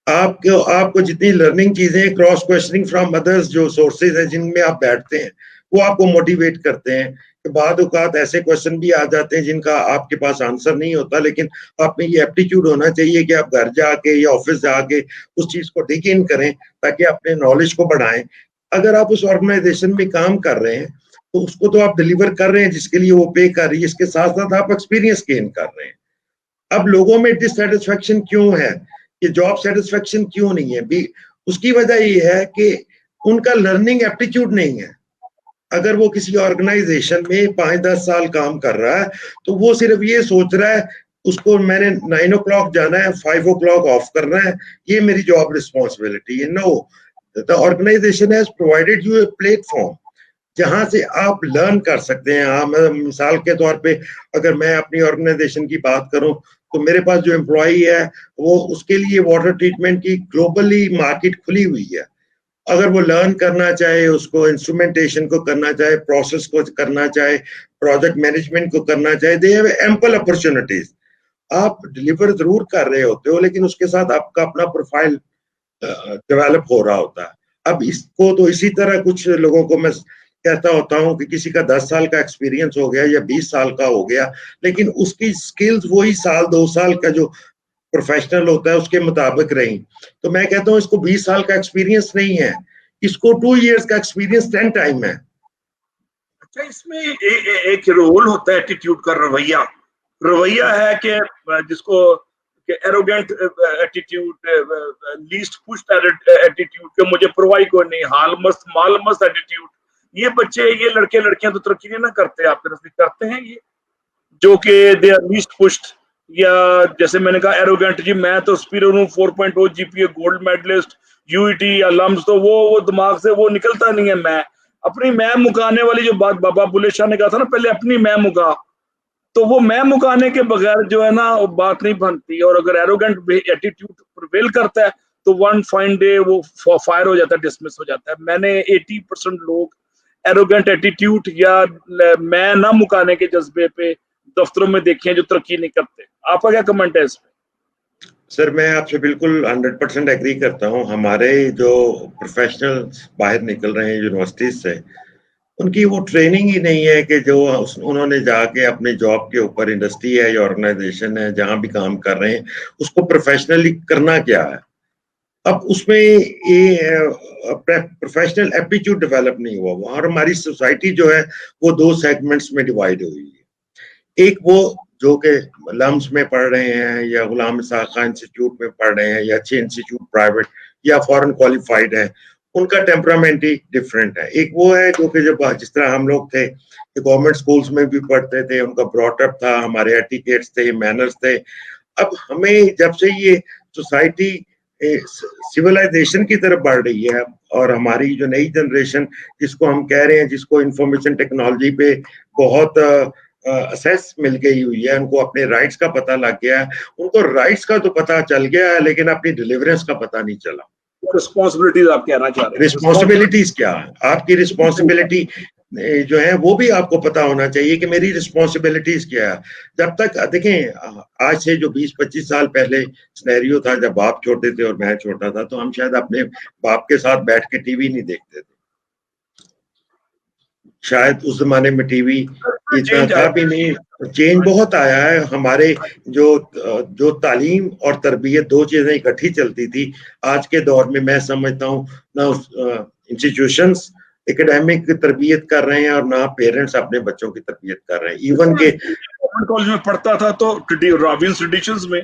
आपको जितनी लर्निंग चीजें क्रॉस क्वेश्चनिंग फ्रॉम अदर्स जो सोर्सेज हैं जिनमें आप बैठते हैं, वो आपको मोटिवेट करते हैं। कि बाद औकात ऐसे क्वेश्चन भी आ जाते हैं जिनका आपके पास आंसर नहीं होता, लेकिन आप में ये एप्टीट्यूड होना चाहिए कि आप घर जाके या ऑफिस जाके उस चीज को डिग इन करें ताकि अपने नॉलेज को बढ़ाएं। अगर आप उस ऑर्गेनाइजेशन में काम कर रहे हैं तो उसको तो आप डिलीवर कर रहे हैं जिसके लिए वो पे कर रही है, इसके साथ साथ आप एक्सपीरियंस गेन कर रहे हैं। अब लोगों में डिससेटिस्फेक्शन क्यों है, कि जॉब सेटिस्फेक्शन क्यों नहीं है भी, उसकी वजह ये है कि उनका लर्निंग एप्टीट्यूड नहीं है। अगर वो किसी ऑर्गेनाइजेशन में 5-10 साल काम कर रहा है तो वो सिर्फ ये सोच रहा है उसको मैंने 9 o'clock जाना है, 5 o'clock ऑफ करना है, ये मेरी जॉब रिस्पॉन्सिबिलिटी है। No, the organisation has provided you a platform जहां से आप लर्न कर सकते हैं। हाँ, मिसाल के तौर पे अगर मैं अपनी ऑर्गेनाइजेशन की बात करूं तो मेरे पास जो एम्प्लॉई है वो उसके लिए वाटर ट्रीटमेंट की ग्लोबली मार्केट खुली हुई है। अगर वो लर्न करना चाहे, उसको इंस्ट्रूमेंटेशन को करना चाहे, प्रोसेस को करना चाहे, प्रोजेक्ट मैनेजमेंट को करना चाहे, दे हैव एम्पल अपॉर्चुनिटीज। आप डिलीवर जरूर कर रहे होते हो लेकिन उसके साथ आपका अपना प्रोफाइल डेवलप हो रहा होता है। अब इसको तो इसी तरह कुछ लोगों को मैं कहता होता हूँ कि किसी का 10 साल का एक्सपीरियंस हो गया या 20 साल का हो गया, लेकिन उसकी स्किल्स वही 1-2 साल का जो प्रोफेशनल होता है उसके मुताबिक रही। तो मैं कहता हूँ इसको 20 साल का एक्सपीरियंस नहीं है, इसको 2 years का एक्सपीरियंस 10 टाइम है। अच्छा, इसमें एक रोल होता है एटीट्यूड का, रवैया है कि जिसको arrogant attitude, least pushed attitude, कि मुझे परवाह कोई नहीं, हाल मस्त माल मस्त एटीट्यूड, یہ بچے یہ لڑکے لڑکیاں تو ترقی نہیں نہ کرتے آپ کے نزدیک کرتے ہیں یہ جو کہ دے آر لیسٹ پشڈ یا جیسے میں نے کہا ایروگینٹ جی میں تو اسپیرر ہوں 4.0 G P A gold medalist U E T یا لمز تو وہ دماغ سے وہ نکلتا نہیں ہے میں اپنی میں مکانے والی جو بات بابا بلے شاہ نے کہا تھا نا پہلے اپنی میں مکا تو وہ میں مکانے کے بغیر جو ہے نا بات نہیں بنتی اور اگر ایروگینٹ ایٹیٹیوڈ پرویل کرتا ہے تو ون فائن ڈے وہ فائر ہو جاتا ہے ڈسمس ہو جاتا ہے میں نے 80% لوگ ایروگینٹ ایٹیٹیوڈ یا میں نہ مکانے کے جذبے پہ دفتروں میں دیکھے ہیں جو ترقی نہیں کرتے آپ کا کیا کمنٹ ہے اس پہ سر میں آپ سے بالکل 100% ایگری کرتا ہوں ہمارے جو پروفیشنل باہر نکل رہے ہیں یونیورسٹیز سے ان کی وہ ٹریننگ ہی نہیں ہے کہ جو انہوں نے جا کے اپنے جاب کے اوپر انڈسٹری ہے یا آرگنائزیشن ہے جہاں بھی کام کر رہے ہیں اس کو پروفیشنلی کرنا کیا ہے اب اس میں پروفیشنل ایپٹیچیوڈ ڈیولپ نہیں ہوا ہوا اور ہماری سوسائٹی جو ہے وہ 2 سیگمنٹس میں ڈیوائڈ ہوئی ہے ایک وہ جو کہ لمس میں پڑھ رہے ہیں یا غلام اسحاق خان انسٹیٹیوٹ میں پڑھ رہے ہیں یا اچھے انسٹیٹیوٹ پرائیویٹ یا فورن کوالیفائڈ ہیں ان کا ٹیمپرامنٹ ہی ڈفرینٹ ہے ایک وہ ہے جو کہ جس طرح ہم لوگ تھے کہ گورنمنٹ سکولز میں بھی پڑھتے تھے ان کا براٹ اپ تھا ہمارے ایٹیکیٹس تھے مینرز تھے اب ہمیں جب سے یہ سوسائٹی سویلائزیشن کی طرف بڑھ رہی ہے اور ہماری جو نئی جنریشن جس کو ہم کہہ رہے ہیں جس کو انفارمیشن ٹیکنالوجی پہ بہت اسیس مل گئی ہوئی ہے ان کو اپنے رائٹس کا پتہ لگ گیا ہے ان کو رائٹس کا تو پتہ چل گیا ہے لیکن اپنی ڈیلیورنس کا پتہ نہیں چلا رسپانسبلٹیز آپ کہنا چاہ رہے ہیں رسپانسبلٹیز کیا آپ کی رسپانسبلٹی جو ہے وہ بھی آپ کو پتا ہونا چاہیے کہ میری رسپانسبلٹیز کیا ہے جب تک دیکھیں آج سے جو 20-25 سال پہلے سینیریو تھا جب باپ چھوٹے تھے اور میں چھوٹا تھا تو ہم شاید اپنے باپ کے ساتھ بیٹھ کے ٹی وی نہیں دیکھتے تھے شاید اس زمانے میں ٹی وی اتنا تھا بھی نہیں چینج بہت آیا ہے ہمارے جو تعلیم اور تربیت 2 چیزیں اکٹھی چلتی تھی آج کے دور میں سمجھتا ہوں نہ انسٹیٹیوشنز اکیڈیمک تربیت کر رہے ہیں اور نہ پیرنٹس اپنے بچوں کی تربیت کر رہے ہیں ایون کہ گورنمنٹ کالج میں پڑھتا تھا تو راوینس ٹریڈیشنز میں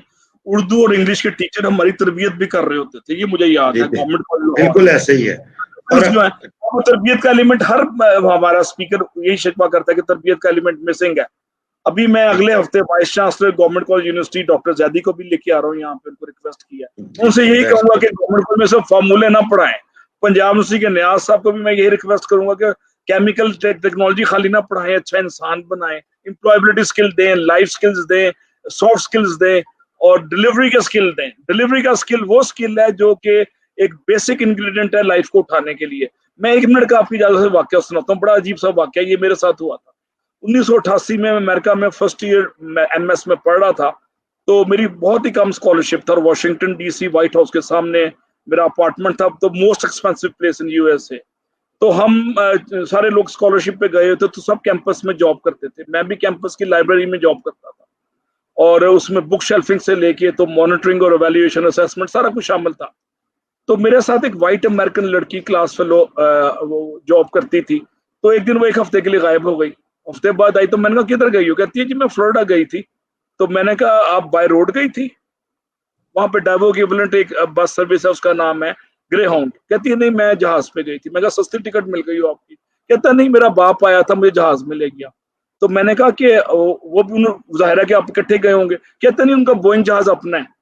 اردو اور انگلش کے ٹیچر ہماری تربیت بھی کر رہے ہوتے تھے یہ مجھے یاد ہے گورنمنٹ کالج بالکل ایسے ہی ہے اور تربیت کا ایلیمنٹ ہر ہمارا اسپیکر یہی شکوہ کرتا ہے کہ تربیت کا ایلیمنٹ مسنگ ہے ابھی میں اگلے ہفتے vice chancellor government college university doctor Zaidi کو بھی لے کے آ رہا ہوں یہاں پہ ان کو ریکویسٹ کیا ان سے یہی کہوں گا کہ گورنمنٹ کالج میں صرف فارمولے نہ پڑھائیں پنجاب یونیورسٹی کے نیاز صاحب کو بھی میں یہی ریکویسٹ کروں گا کہ کیمیکل ٹیکنالوجی خالی نہ پڑھائیں اچھا انسان بنائیں امپلائبلٹی اسکل دیں لائف اسکلز دیں سافٹ اسکلز دیں اور ڈلیوری کے اسکل دیں ڈلیوری کا اسکل وہ اسکل ہے جو کہ ایک بیسک انگریڈینٹ ہے لائف کو اٹھانے کے لیے میں 1 منٹ کا آپ کی اجازت سے واقعہ سناتا ہوں بڑا عجیب سا واقعہ یہ میرے ساتھ ہوا تھا 1988 میں امریکہ میں فرسٹ ایئر ایم ایس میں پڑھ رہا تھا تو میری بہت ہی کم اسکالرشپ تھا اور Washington D C White House کے سامنے میرا اپارٹمنٹ تھا تو most expensive place in U S A تو ہم سارے لوگ اسکالرشپ پہ گئے ہوتے تو سب کیمپس میں جاب کرتے تھے میں بھی کیمپس کی لائبریری میں جاب کرتا تھا اور اس میں بک شیلفنگ سے لے کے تو مانیٹرنگ اور ایویلیویشن اسیسمنٹ سارا کچھ شامل تھا تو میرے ساتھ ایک وائٹ امریکن لڑکی کلاس فیلو وہ جاب کرتی تھی تو ایک دن وہ 1 ہفتے کے لیے غائب ہو گئی ہفتے بعد آئی تو میں نے کہا کدھر گئی ہو کہتی ہے جی میں فلوریڈا گئی تھی تو میں نے کہا آپ بائی روڈ گئی تھی وہاں پہ ڈائیو ایکویولنٹ ایک بس سروس ہے اس کا نام ہے گرے ہاؤنڈ کہتی ہے نہیں میں جہاز پہ گئی تھی میں کہا سستی ٹکٹ مل گئی ہو آپ کی کہتا نہیں میرا باپ آیا تھا مجھے جہاز میں لے گیا تو میں نے کہا کہ وہ بھی ظاہر ہے کہ آپ اکٹھے گئے ہوں گے کہتا نہیں ان کا بوئنگ جہاز اپنا ہے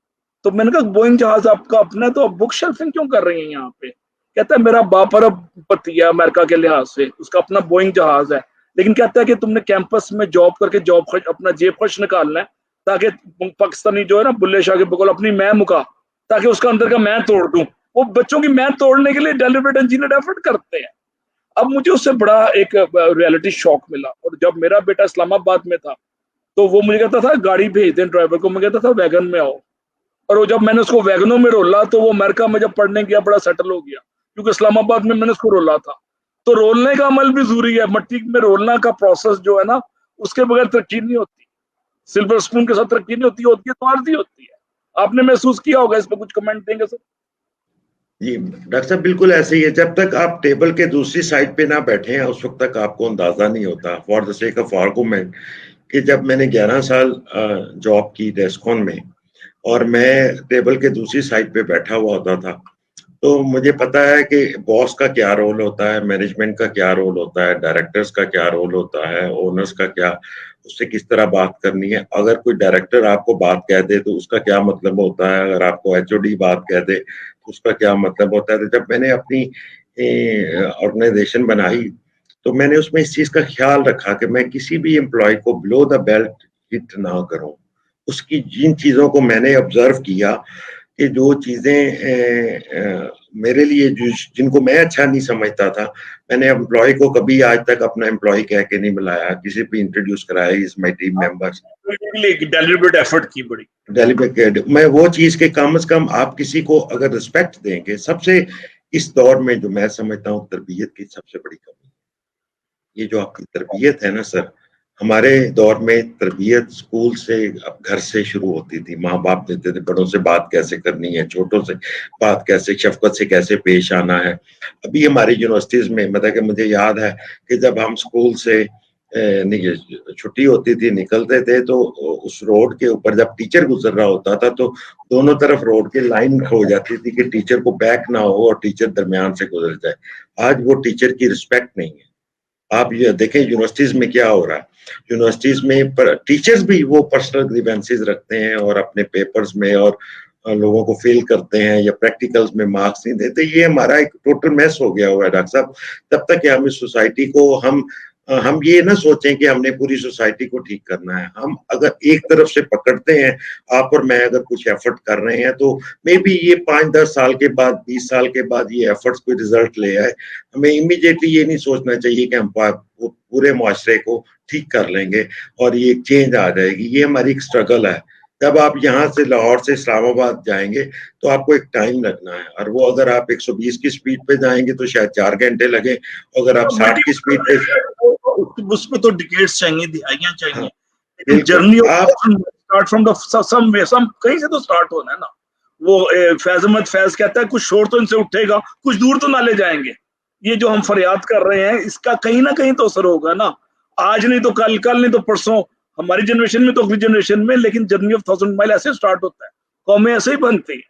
تو میں نے کہا بوئنگ جہاز آپ کا اپنا ہے تو آپ بک شیلفنگ کیوں کر رہی ہیں یہاں پہ کہتا ہے میرا باپ عرب پتی ہے امریکہ کے لحاظ سے اس کا اپنا بوئنگ جہاز ہے لیکن کہتا ہے کہ تم نے کیمپس میں جاب کر کے جاب اپنا جیب خرچ نکالنا ہے تاکہ پاکستانی جو ہے نا بلے شاہ کے بقول اپنی میں مکا تاکہ اس کا اندر کا میں توڑ دوں وہ بچوں کی میں توڑنے کے لیے ڈیلیبریٹ انجینئر ایفرٹ کرتے ہیں اب مجھے اس سے بڑا ایک ریئلٹی شاک ملا اور جب میرا بیٹا اسلام آباد میں تھا تو وہ مجھے کہتا تھا گاڑی بھیج دیں ڈرائیور کو میں کہتا تھا ویگن میں آؤ اور وہ جب میں نے اس کو ویگنوں میں رولا تو وہ امریکہ میں جب پڑھنے گیا بڑا سیٹل ہو گیا کیونکہ اسلام آباد میں نے اس کو رولا تھا تو رولنے کا عمل بھی ضروری ہے مٹی میں رولنا کا پروسیس جو ہے نا اس کے بغیر ترقی نہیں ہوتی سلور اسپون کے ساتھ ترقی نہیں ہوتی ہے تو عارضی ہوتی ہے آپ نے محسوس کیا ہوگا اس پہ کچھ کمنٹ دیں گے سر جی ڈاکٹر صاحب بالکل ایسے ہی ہے جب تک آپ ٹیبل کے دوسری سائڈ پہ نہ بیٹھے ہیں اس وقت تک آپ کو اندازہ نہیں ہوتا for the sake of argument کہ جب میں نے 11 سال جاب کی ڈیسکون میں اور میں ٹیبل کے دوسری سائڈ پہ بیٹھا ہوا ہوتا تھا تو مجھے پتا ہے کہ باس کا کیا رول ہوتا ہے, مینجمنٹ کا کیا رول ہوتا ہے, ڈائریکٹرز کا کیا رول ہوتا ہے, اونرز کا کیا, اس سے کس طرح بات کرنی ہے. اگر کوئی ڈائریکٹر آپ کو بات کہہ دے تو اس کا کیا مطلب ہوتا ہے, اگر آپ کو ایچ او ڈی بات کہہ دے تو اس کا کیا مطلب ہوتا ہے. تو جب میں نے اپنی آرگنائزیشن بنائی تو میں نے اس میں اس چیز کا خیال رکھا کہ میں کسی بھی امپلائی کو بلو دا بیلٹ ہٹ نہ کروں. اس کی جن چیزوں کو میں نے آبزرو کیا کہ جو چیزیں میرے لیے جن کو میں اچھا نہیں سمجھتا تھا, میں نے امپلائی کو کبھی آج تک اپنا امپلائی کہہ کے نہیں بلایا, کسی پہ انٹروڈیوس کرایا as my team members. Deliberate effort کی بڑی ڈیلیبریٹ میں وہ چیز کہ کم از کم آپ کسی کو اگر رسپیکٹ دیں گے. سب سے اس دور میں جو میں سمجھتا ہوں تربیت کی سب سے بڑی کمی, یہ جو آپ کی تربیت ہے نا سر, ہمارے دور میں تربیت اسکول سے گھر سے شروع ہوتی تھی. ماں باپ دیتے تھے بڑوں سے بات کیسے کرنی ہے, چھوٹوں سے بات کیسے, شفقت سے کیسے پیش آنا ہے. ابھی ہماری یونیورسٹیز میں مطلب کہ مجھے یاد ہے کہ جب ہم اسکول سے چھٹی ہوتی تھی نکلتے تھے تو اس روڈ کے اوپر جب ٹیچر گزر رہا ہوتا تھا تو دونوں طرف روڈ کے لائن ہو جاتی تھی کہ ٹیچر کو بیک نہ ہو اور ٹیچر درمیان سے گزر جائے. آج وہ ٹیچر کی رسپیکٹ نہیں ہے. آپ یہ دیکھیں یونیورسٹیز میں کیا ہو رہا ہے, یونیورسٹیز میں ٹیچرز بھی وہ پرسنل گریوینسز رکھتے ہیں اور اپنے پیپرز میں اور لوگوں کو فیل کرتے ہیں یا پریکٹیکلز میں مارکس نہیں دیتے. یہ ہمارا ایک ٹوٹل میس ہو گیا ہوا ہے ڈاکٹر صاحب. تب تک کہ ہم اس سوسائٹی کو ہم یہ نہ سوچیں کہ ہم نے پوری سوسائٹی کو ٹھیک کرنا ہے. ہم اگر ایک طرف سے پکڑتے ہیں, آپ اور میں اگر کچھ ایفرٹ کر رہے ہیں تو مے بی یہ 5-10 سال کے بعد 20 سال کے بعد یہ ایفرٹس کوئی رزلٹ لے آئے. ہمیں امیڈیٹلی یہ نہیں سوچنا چاہیے کہ ہم پورے معاشرے کو ٹھیک کر لیں گے اور یہ ایک چینج آ جائے گی. یہ ہماری ایک اسٹرگل ہے. جب آپ یہاں سے لاہور سے اسلام آباد جائیں گے تو آپ کو ایک ٹائم لگنا ہے, اور وہ اگر آپ 120 کی سپیڈ پہ جائیں گے تو شاید 4 گھنٹے لگے, اگر آپ 60 کی سپیڈ پہ اس پہ تو ڈیکیڈز چاہیے, دہائیاں چاہیے. بالکل آپ اسٹارٹ فرام کہیں سے تو اسٹارٹ ہونا ہے نا. وہ فیض احمد فیض کہتا ہے کچھ شور تو ان سے اٹھے گا, کچھ دور تو نہ لے جائیں گے. یہ جو ہم فریاد کر رہے ہیں اس کا کہیں نہ کہیں تو اثر ہوگا نا. آج نہیں تو کل, کل نہیں تو پرسوں, ہماری جنریشن میں تو اگلی جنریشن میں. لیکن جرنی آف 1000 مائل ایسے اسٹارٹ ہوتا ہے, قومیں ایسے ہی بنتی ہیں,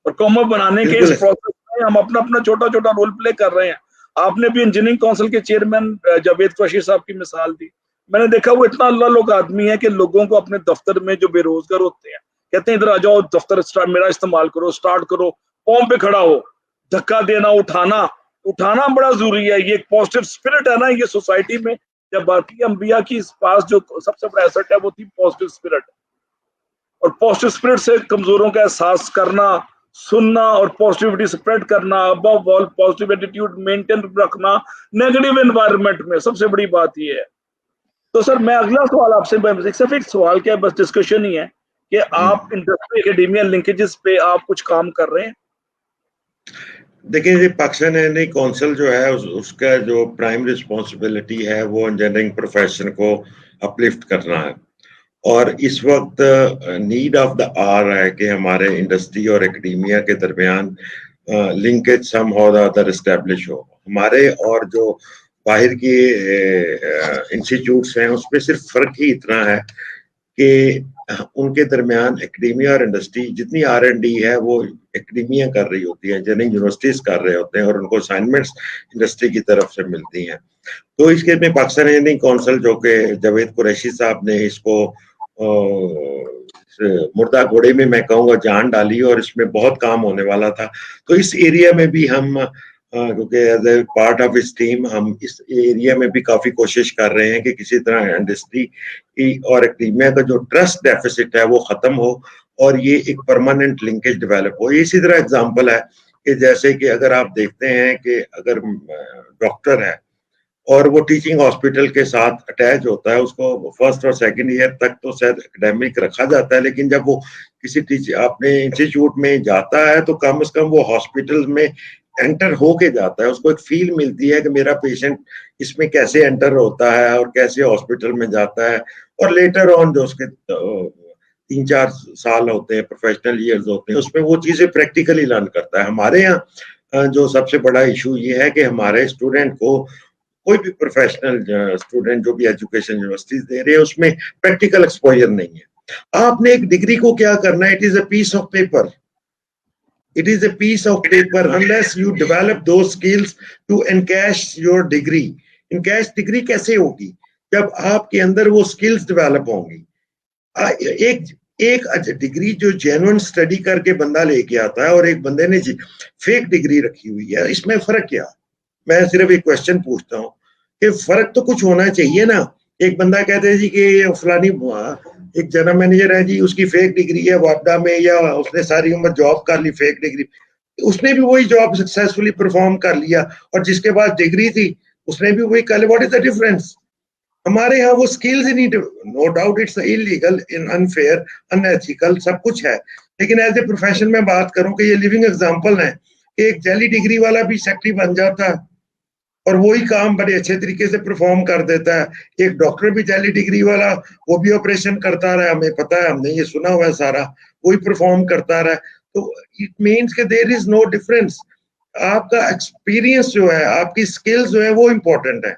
اور قومیں بنانے کے اس پروسیس میں ہم اپنا اپنا چھوٹا چھوٹا رول پلے کر رہے ہیں. آپ نے بھی انجینئرنگ کونسل کے چیئرمین جاوید قریشی صاحب کی مثال دی. میں نے دیکھا وہ اتنا اللہ لوگ آدمی ہے کہ لوگوں کو اپنے دفتر میں جو بے روزگار ہوتے ہیں کہتے ہیں ادھر آ جاؤ, دفتر میرا استعمال کرو, اسٹارٹ کرو, پاؤں پہ کھڑا ہو. دھکا دینا, اٹھانا بڑا ضروری ہے. یہ ایک پازیٹیو اسپرٹ ہے نا یہ سوسائٹی میں. جب باقی انبیاء کی پاس جو سب سے بڑا ایسٹ ہے وہ تھی پازیٹیو اسپرٹ. اور پازیٹیو اسپرٹ سے کمزوروں کا احساس کرنا, سننا اور پازیٹیوٹی اسپریڈ کرنا, ابو آل پازیٹیو ایٹیٹیوڈ مینٹین رکھنا نیگیٹو انوائرمنٹ میں, سب سے بڑی بات یہ ہے. تو سر میں اگلا سوال آپ سے, صرف ایک سوال کیا بس ڈسکشن ہی ہے کہ آپ انڈسٹری اکیڈیمیا لنکیجز پہ آپ کچھ کام کر رہے ہیں. دیکھیں یہ پاکستان انجینئرنگ کونسل جو ہے اس کا جو پرائم رسپانسبلٹی ہے وہ انجینئرنگ پروفیشن کو اپلفٹ کرنا ہے. اور اس وقت نیڈ آف دا آر ہے کہ ہمارے انڈسٹری اور اکیڈیمیا کے درمیان linkage somehow the other establish ہو. ہمارے اور جو باہر کی انسٹیٹیوٹس ہیں اس میں صرف فرق ہی اتنا ہے کہ ان کے درمیان اکیڈیمیا اور انڈسٹری جتنی R&D ہے وہ اکیڈیمیا کر رہی ہوتی ہے, انجینئرنگ یونیورسٹیز کر رہے ہوتے ہیں, اور ان کو اسائنمنٹس انڈسٹری کی طرف سے ملتی ہیں. تو اس کے میں پاکستان انجینئرنگ کونسل جو کہ جاوید قریشی صاحب نے اس کو مردہ گھوڑے میں کہوں گا جان ڈالی, اور اس میں بہت کام ہونے والا تھا. تو اس ایریا میں بھی ہم کیونکہ ایز اے پارٹ آف اس ٹیم ہم اس ایریا میں بھی کافی کوشش کر رہے ہیں کہ کسی طرح انڈسٹری اور اکیڈیمیا کا جو ٹرسٹ ڈیفیسٹ ہے وہ ختم ہو اور یہ ایک پرماننٹ لنکیج ڈیولپ ہو. اسی طرح اگزامپل ہے کہ جیسے کہ اگر آپ دیکھتے ہیں کہ اگر ڈاکٹر ہے اور وہ ٹیچنگ ہاسپٹل کے ساتھ اٹیچ ہوتا ہے, اس کو فرسٹ اور سیکنڈ ایئر تک تو شاید اکیڈیمک رکھا جاتا ہے, لیکن جب وہ کسی اپنے انسٹیٹیوٹ میں جاتا ہے تو کم از کم وہ ہاسپٹل میں انٹر ہو کے جاتا ہے. اس کو ایک فیل ملتی ہے کہ میرا پیشنٹ اس میں کیسے انٹر ہوتا ہے اور کیسے ہاسپٹل میں جاتا ہے. اور لیٹر آن جو اس کے 3-4 سال ہوتے ہیں, پروفیشنل ایئرز ہوتے ہیں, اس میں وہ چیزیں پریکٹیکلی لرن کرتا ہے. ہمارے یہاں جو سب سے بڑا ایشو یہ ہے کہ ہمارے اسٹوڈنٹ کو کوئی بھی پروفیشنل اسٹوڈنٹ جو بھی ایجوکیشن یونیورسٹیز دے رہے ہیں اس میں پریکٹیکل ایکسپوجر نہیں ہے. آپ نے ایک ڈگری کو کیا کرنا ہے, it is a piece of paper. It is a piece of paper unless you develop those skills to encash your degree. Encash degree कैसे होगी? जब आपके अंदर वो skills develop होंगी. एक डिग्री जो जेन्युइन स्टडी करके बंदा लेके आता है और एक बंदे ने फेक डिग्री रखी हुई है, इसमें फर्क क्या? मैं सिर्फ एक क्वेश्चन पूछता हूँ कि फर्क तो कुछ होना चाहिए ना. एक बंदा कहते हैं जी कि फलानी एक जनरल मैनेजर है जी, उसकी फेक डिग्री है वापडा में, या उसने सारी उम्र जॉब कर ली फेक डिग्री, उसने भी वही जॉब सक्सेसफुली परफॉर्म कर लिया, और जिसके पास डिग्री थी उसने भी वही कर लिया. What is the difference? हमारे यहाँ वो स्किल्स ही नहीं. No doubt it's illegal, unfair, unethical, सब कुछ है, लेकिन एज ए प्रोफेशन में बात करूं कि ये लिविंग एग्जांपल है कि एक जेली डिग्री वाला भी सेक्रेटरी बन जाता है और वही काम बड़े अच्छे तरीके से परफॉर्म कर देता है. एक डॉक्टर भी जेली डिग्री वाला, वो भी ऑपरेशन करता रहा, हमें पता है, हमने ये सुना हुआ है सारा, वही परफॉर्म करता रहा. तो इट मीन्स कि देयर इज नो डिफरेंस. आपका एक्सपीरियंस जो है, आपकी स्किल्स जो है वो इम्पोर्टेंट है.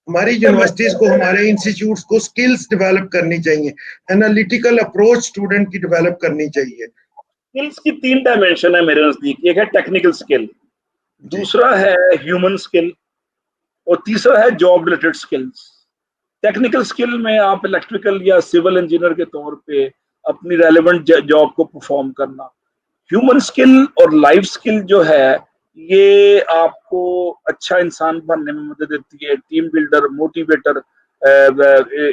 हमारी यूनिवर्सिटीज को, हमारे इंस्टीट्यूट्स को स्किल्स डेवलप करनी चाहिए, एनालिटिकल अप्रोच स्टूडेंट की डेवलप करनी चाहिए. स्किल्स की 3 डायमेंशन है मेरे नजदीक. एक है टेक्निकल स्किल, दूसरा है ह्यूमन स्किल, और तीसरा है job related skills. Technical skill में आप इलेक्ट्रिकल या सिविल इंजीनियर के तौर पे अपनी रेलेवेंट जॉब को परफॉर्म करना. ह्यूमन स्किल और लाइफ स्किल जो है ये आपको अच्छा इंसान बनने में मदद देती है. Team builder, motivator,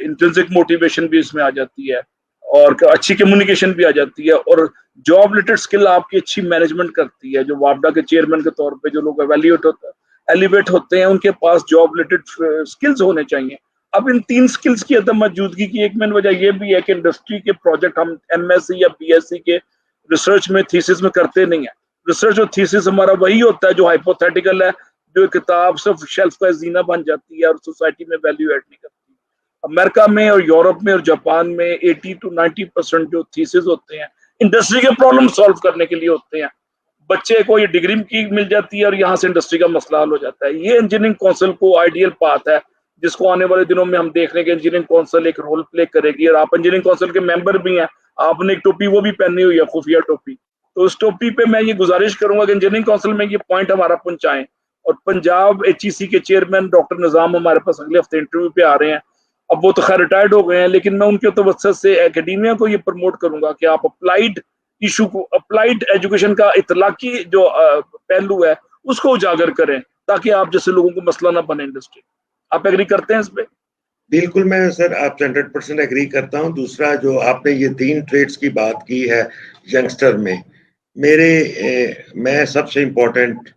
intrinsic motivation भी इसमें आ जाती है, और अच्छी कम्युनिकेशन भी आ जाती है. और जॉब रिलेटेड स्किल आपकी अच्छी मैनेजमेंट करती है. जो वापडा के चेयरमैन के तौर पे जो लोग एलिवेट होते हैं, उनके पास जॉब रिलेटेड स्किल्स होने चाहिए. अब इन 3 स्किल्स की अदम मौजूदगी की एक मेन वजह यह भी है कि इंडस्ट्री के प्रोजेक्ट हम एमएससी या बीएससी के रिसर्च में, थीसिस में करते नहीं है. रिसर्च और थीसिस हमारा वही होता है जो हाइपोथेटिकल है, जो किताब सिर्फ शेल्फ का जीना बन जाती है और सोसाइटी में वैल्यू ऐड नहीं करती. अमेरिका में और यूरोप में और जापान में 80 to 90% जो थीसिस होते हैं इंडस्ट्री के प्रॉब्लम सॉल्व करने के लिए होते हैं. बच्चे को ये डिग्री की मिल जाती है और यहाँ से इंडस्ट्री का मसला हल हो जाता है. ये इंजीनियरिंग काउंसिल को आइडियल पाथ है, जिसको आने वाले दिनों में हम देख रहे हैं कि इंजीनियरिंग काउंसिल एक रोल प्ले करेगी. और आप इंजीनियरिंग काउंसिल के मेंबर भी हैं, आपने एक टोपी वो भी पहनी हुई है, खुफिया टोपी. तो उस टोपी पे मैं ये गुजारिश करूंगा कि इंजीनियरिंग काउंसिल में ये पॉइंट हमारा पहुंचाएं. और पंजाब HEC के चेयरमैन डॉक्टर निजाम हमारे पास अगले हफ्ते इंटरव्यू पे आ रहे हैं. अब वो तो खैर रिटायर्ड हो गए हैं, लेकिन मैं उनके तवज्जुह से एकेडमिया को ये प्रमोट करूंगा कि आप अप्लाइड इशू को, अप्लाइड एजुकेशन का इतलाकी जो पहलू है उसको उजागर करें, ताकि आप जैसे लोगों को मसला ना बने इंडस्ट्री. आप एग्री करते हैं इस पे? बिल्कुल, मैं सर आपसे 100% एग्री करता हूं. दूसरा, जो आपने ये 3 ट्रेड्स की बात की है यंगस्टर में, मैं सबसे इम्पोर्टेंट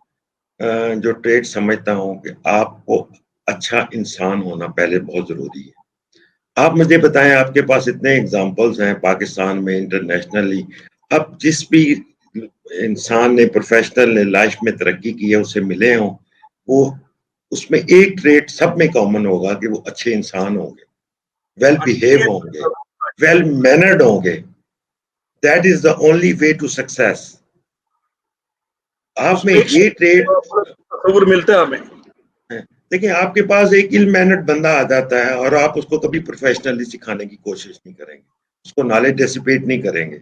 जो ट्रेड समझता हूं कि आपको अच्छा इंसान होना पहले बहुत जरूरी है. आप मुझे बताएं, आपके पास इतने एग्जांपल्स हैं पाकिस्तान में, इंटरनेशनली. अब जिस भी इंसान ने, प्रोफेशनल ने लाइफ में तरक्की की है, उससे मिले हों, वो उसमें एक ट्रेड सब में कॉमन होगा कि वो अच्छे इंसान होंगे, वेल बिहेव होंगे, वेल मैनर्ड होंगे. That is the only way to success. आप में ये ट्रेड मिलता है हमें. देखिए, आपके पास एक इल मैनर्ड बंदा आ जाता है और आप उसको कभी प्रोफेशनली सिखाने की कोशिश नहीं करेंगे, उसको नॉलेज डिसिपेट नहीं करेंगे.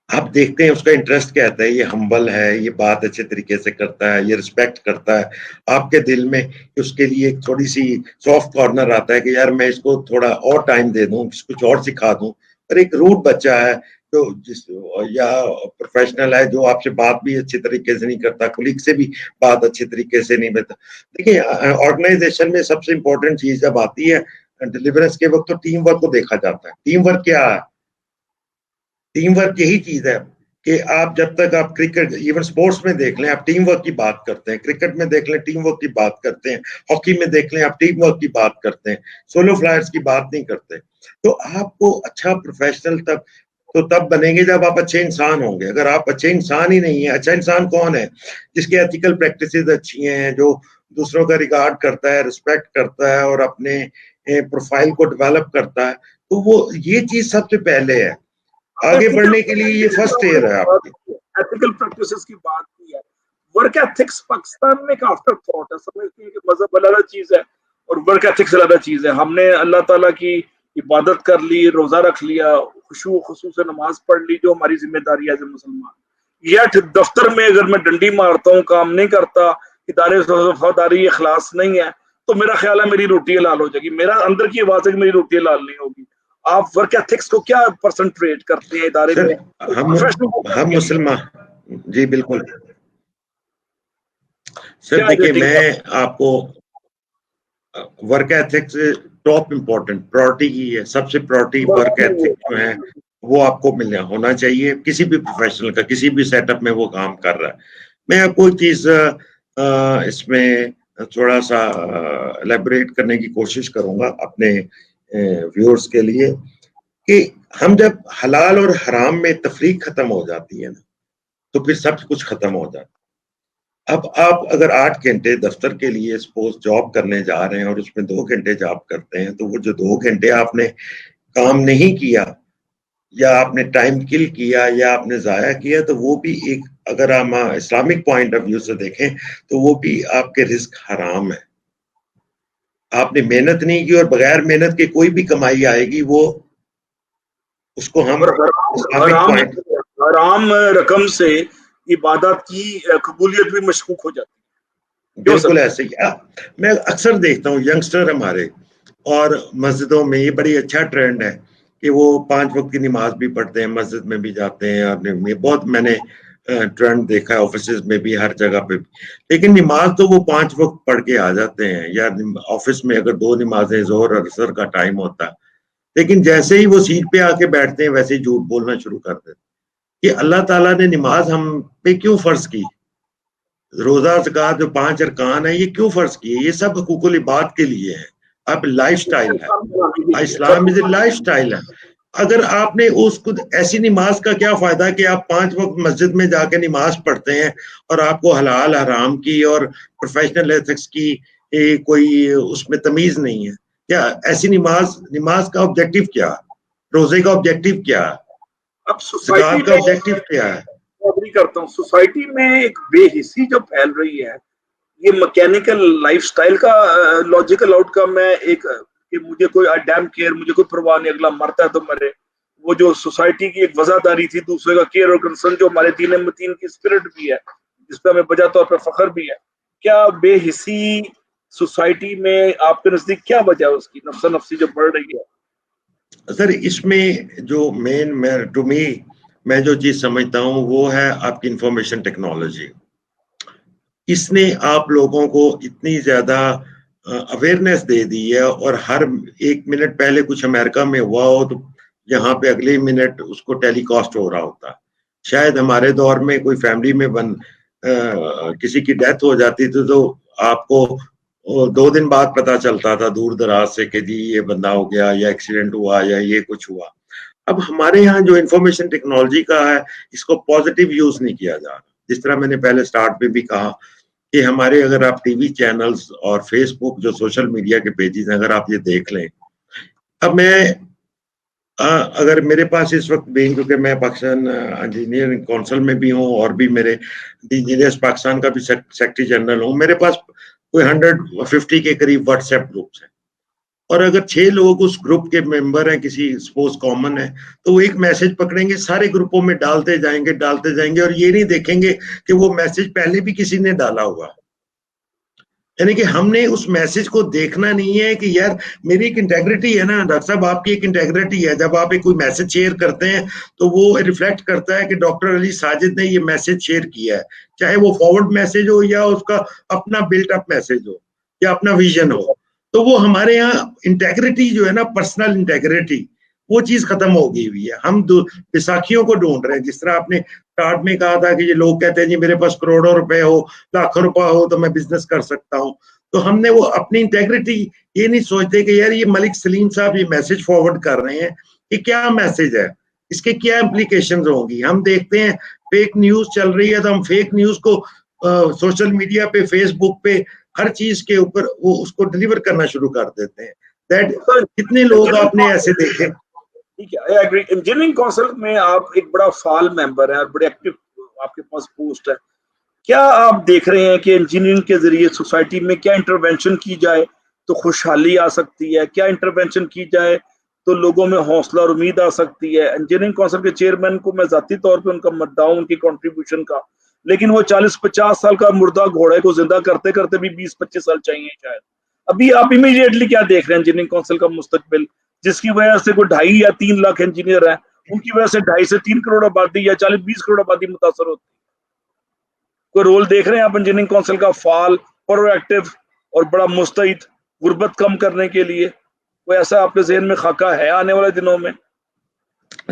आप देखते हैं उसका इंटरेस्ट क्या आता है, ये हम्बल है, ये बात अच्छे तरीके से करता है, ये रिस्पेक्ट करता है. आपके दिल में उसके लिए एक थोड़ी सी सॉफ्ट कॉर्नर आता है कि यार मैं इसको थोड़ा और टाइम दे दूं, कुछ और सिखा दूं. और एक रूट बच्चा है जो या प्रोफेशनल है जो आपसे बात भी अच्छे तरीके से नहीं करता, कुलीग से भी बात अच्छे तरीके से नहीं करता. देखिए, ऑर्गेनाइजेशन में सबसे इंपॉर्टेंट चीज जब आती है डिलीवरेंस के वक्त, तो टीम वर्क को देखा जाता है. टीम वर्क क्या है? टीम वर्क यही चीज है कि आप जब तक आप क्रिकेट, इवन स्पोर्ट्स में देख लें, आप टीम वर्क की बात करते हैं. क्रिकेट में देख लें, टीम वर्क की बात करते हैं. हॉकी में देख लें, आप टीम वर्क की बात करते हैं. सोलो फ्लायर्स की बात नहीं करते. तो आपको अच्छा प्रोफेशनल तब बनेंगे जब आप अच्छे इंसान होंगे. अगर आप अच्छे इंसान ही नहीं है, अच्छा इंसान कौन है? जिसकी एथिकल प्रैक्टिसेस अच्छी हैं, जो दूसरों का रिगार्ड करता है, रिस्पेक्ट करता है और अपने प्रोफाइल को डेवलप करता है. तो वो ये चीज सबसे पहले है. आगे बढ़ने के लिए ये फर्स्ट ईयर है आपकी. एथिकल प्रैक्टिसेस की बात की है. वर्क एथिक्स पाकिस्तान में एक आफ्टर थॉट है. समझते हैं कि मजहब अलग चीज है और वर्क एथिक्स अलग चीज है. हमने अल्लाह ताला की इबादत कर ली, रोजा रख लिया, खुशू खुशू से नमाज पढ़ ली, जो हमारी जिम्मेदारी है एज ए मुसलमान. یا دفتر میں اگر میں ڈنڈی مارتا ہوں, کام نہیں کرتا, ادارے سے وفاداری اخلاص نہیں ہے, تو میرا خیال ہے میری روٹی حلال ہو جائے گی. میرا اندر کی آواز ہے کہ میری روٹی حلال نہیں ہوگی. آپ ورک ایتھکس کو کیا پرسنٹریٹ کرتے ہیں ادارے سر میں؟ ہم مسلمان, جی بالکل سر, کیا دیکھیں ریٹنگ میں آپ کو work ethics top important priority کی ہے, سب سے پرائورٹی ورک ایتھک جو ہے وہ آپ کو ملنا ہونا چاہیے. کسی بھی پروفیشنل کا کسی بھی سیٹ اپ میں وہ کام کر رہا ہے. میں آپ کو ایک چیز اس میں تھوڑا سا الیبوریٹ کرنے کی کوشش کروں گا اپنے ویورز کے لیے, کہ ہم جب حلال اور حرام میں تفریق ختم ہو جاتی ہے نا, تو پھر سب کچھ ختم ہو جاتا ہے. اب آپ اگر 8 گھنٹے دفتر کے لیے سپوز جاب کرنے جا رہے ہیں اور اس میں 2 گھنٹے جاب کرتے ہیں, تو وہ جو 2 گھنٹے آپ نے کام نہیں کیا یا آپ نے ٹائم کل کیا یا آپ نے ضائع کیا, تو وہ بھی ایک, اگر ہم اسلامک پوائنٹ آف ویو سے دیکھیں تو وہ بھی آپ کے رزق حرام ہے. آپ نے محنت نہیں کی اور بغیر محنت کے کوئی بھی کمائی آئے گی, وہ اس کو ہم اسلامک پوائنٹ, حرام رقم سے عبادت کی قبولیت بھی مشکوک ہو جاتی ہے. بالکل ایسے ہی میں اکثر دیکھتا ہوں ینگسٹر ہمارے, اور مسجدوں میں یہ بڑی اچھا ٹرینڈ ہے کہ وہ 5 وقت کی نماز بھی پڑھتے ہیں, مسجد میں بھی جاتے ہیں, اور بہت میں نے ٹرینڈ دیکھا ہے آفیسز میں بھی, ہر جگہ پہ بھی. لیکن نماز تو وہ 5 وقت پڑھ کے آ جاتے ہیں, یا آفس میں اگر 2 نمازیں ظہر اور عصر کا ٹائم ہوتا ہے, لیکن جیسے ہی وہ سیٹ پہ آ کے بیٹھتے ہیں ویسے ہی جھوٹ بولنا شروع کر دیتے ہیں کہ اللہ تعالیٰ نے نماز ہم پہ کیوں فرض کی, روزہ زکوٰۃ جو 5 ارکان ہیں یہ کیوں فرض کیے, یہ سب حقوق العباد کے لیے ہے. اب لائف سٹائل ہے, اسلام از اے لائف سٹائل ہے. اگر آپ نے اس کو ایسی نماز کا کیا فائدہ کہ آپ 5 وقت مسجد میں جا کے نماز پڑھتے ہیں اور آپ کو حلال حرام کی اور پروفیشنل ایتھکس کی کوئی اس میں تمیز نہیں ہے. کیا ایسی نماز کا آبجیکٹو کیا, روزے کا آبجیکٹو کیا, اب زکوٰۃ کا آبجیکٹو کیا ہے؟ اگری کرتا ہوں, سوسائٹی میں ایک بے حسی جو پھیل رہی ہے, یہ مکینیکل لائف سٹائل کا لاجیکل آؤٹ کم ہے. ایک کہ مجھے کوئی ڈیم کیئر, مجھے کوئی پرواہ نہیں, اگلا مرتا ہے تو مرے. وہ جو سوسائٹی کی ایک وفاداری تھی, دوسرے کا کیئر اور کنسرن, جو ہمارے دین متین کی اسپرٹ بھی ہے, جس پہ ہمیں بجا طور پہ فخر بھی ہے. کیا بے حسی سوسائٹی میں آپ کے نزدیک کیا وجہ ہے اس کی, نفسا نفسی جو بڑھ رہی ہے؟ سر اس میں جو میں جو چیز سمجھتا ہوں وہ ہے آپ کی انفارمیشن ٹیکنالوجی. اس نے آپ لوگوں کو اتنی زیادہ اویئرنیس دے دی ہے, اور ہر 1 منٹ پہلے کچھ امریکہ میں ہوا ہو تو یہاں پہ اگلے منٹ اس کو ٹیلی کاسٹ ہو رہا ہوتا. شاید ہمارے دور میں کوئی فیملی میں کسی کی ڈیتھ ہو جاتی تھی تو آپ کو 2 دن بعد پتا چلتا تھا دور دراز سے کہ جی یہ بندہ ہو گیا, یا ایکسیڈنٹ ہوا, یا یہ کچھ ہوا. اب ہمارے ہاں جو انفارمیشن ٹیکنالوجی کا ہے اس کو پازیٹیو یوز نہیں کیا جا رہا. جس طرح میں نے پہلے سٹارٹ پہ بھی کہا کہ ہمارے اگر آپ ٹی وی چینلز اور فیس بک جو سوشل میڈیا کے پیجز ہیں اگر آپ یہ دیکھ لیں, اب میں اگر میرے پاس اس وقت بھی, کیونکہ میں پاکستان انجینئرنگ کونسل میں بھی ہوں اور بھی میرے انجینئرز پاکستان کا بھی سیکرٹری جنرل ہوں, میرے پاس کوئی 150 کے قریب واٹس ایپ گروپس ہیں, اور اگر 6 لوگ اس گروپ کے ممبر ہیں, کسی سپوز کامن ہے, تو وہ ایک میسج پکڑیں گے, سارے گروپوں میں ڈالتے جائیں گے اور یہ نہیں دیکھیں گے کہ وہ میسج پہلے بھی کسی نے ڈالا ہوگا. یعنی کہ ہم نے اس میسج کو دیکھنا نہیں ہے کہ یار میری ایک انٹیگریٹی ہے نا ڈاکٹر صاحب, آپ کی ایک انٹیگریٹی ہے. جب آپ ایک کوئی میسج شیئر کرتے ہیں تو وہ ریفلیکٹ کرتا ہے کہ ڈاکٹر علی ساجد نے یہ میسج شیئر کیا ہے, چاہے وہ فارورڈ میسج ہو یا اس کا اپنا بلٹ اپ میسج ہو یا اپنا ویژن ہو. تو وہ ہمارے یہاں انٹیگریٹی جو ہے نا, پرسنل انٹیگریٹی, وہ چیز ختم ہو گئی ہوئی ہے. ہم بیساکھیوں کو ڈھونڈ رہے ہیں. جس طرح آپ نے اسٹارٹ میں کہا تھا کہ یہ لوگ کہتے ہیں جی میرے پاس کروڑوں روپے ہو, لاکھوں روپے ہو تو میں بزنس کر سکتا ہوں. تو ہم نے وہ اپنی انٹیگریٹی یہ نہیں سوچتے کہ یار یہ ملک سلیم صاحب یہ میسج فارورڈ کر رہے ہیں, کہ کیا میسج ہے, اس کے کیا امپلیکیشنز ہوں گی. ہم دیکھتے ہیں فیک نیوز چل رہی ہے تو ہم فیک نیوز کو سوشل میڈیا پہ, فیس بک پہ, ہر چیز کے اوپر وہ اس کو ڈیلیور کرنا شروع کر دیتے ہیں. کتنے لوگ آپ نے ایسے دیکھے. ٹھیک ہے, انجینئرنگ کونسل میں آپ ایک بڑا فعال ممبر ہیں اور بڑے ایکٹیو آپ کے پاس پوسٹ ہے. کیا آپ دیکھ رہے ہیں کہ انجینئرنگ کے ذریعے سوسائٹی میں کیا انٹرونشن کی جائے تو خوشحالی آ سکتی ہے, کیا انٹرونشن کی جائے تو لوگوں میں حوصلہ اور امید آ سکتی ہے. انجینئرنگ کونسل کے چیئرمین کو میں ذاتی طور پہ ان کا مداح ہوں ان کی کنٹریبیوشن کا، لیکن وہ 40-50 سال کا مردہ گھوڑے کو زندہ کرتے کرتے بھی 20-25 سال چاہیے شاید. ابھی آپ امیڈیٹلی کیا دیکھ رہے ہیں انجینئرنگ کونسل کا مستقبل، جس کی وجہ سے کوئی 2.5 یا 3 لاکھ انجینئر ہیں، ان کی وجہ سے 2.5 سے 3 کروڑ آبادی یا 40-20 کروڑ آبادی متاثر ہوتی ہے. کوئی رول دیکھ رہے ہیں آپ انجینئرنگ کونسل کا فعال، پرو ایکٹیو اور بڑا مستعد غربت کم کرنے کے لیے؟ کوئی ایسا آپ کے ذہن میں خاکہ ہے آنے والے دنوں میں؟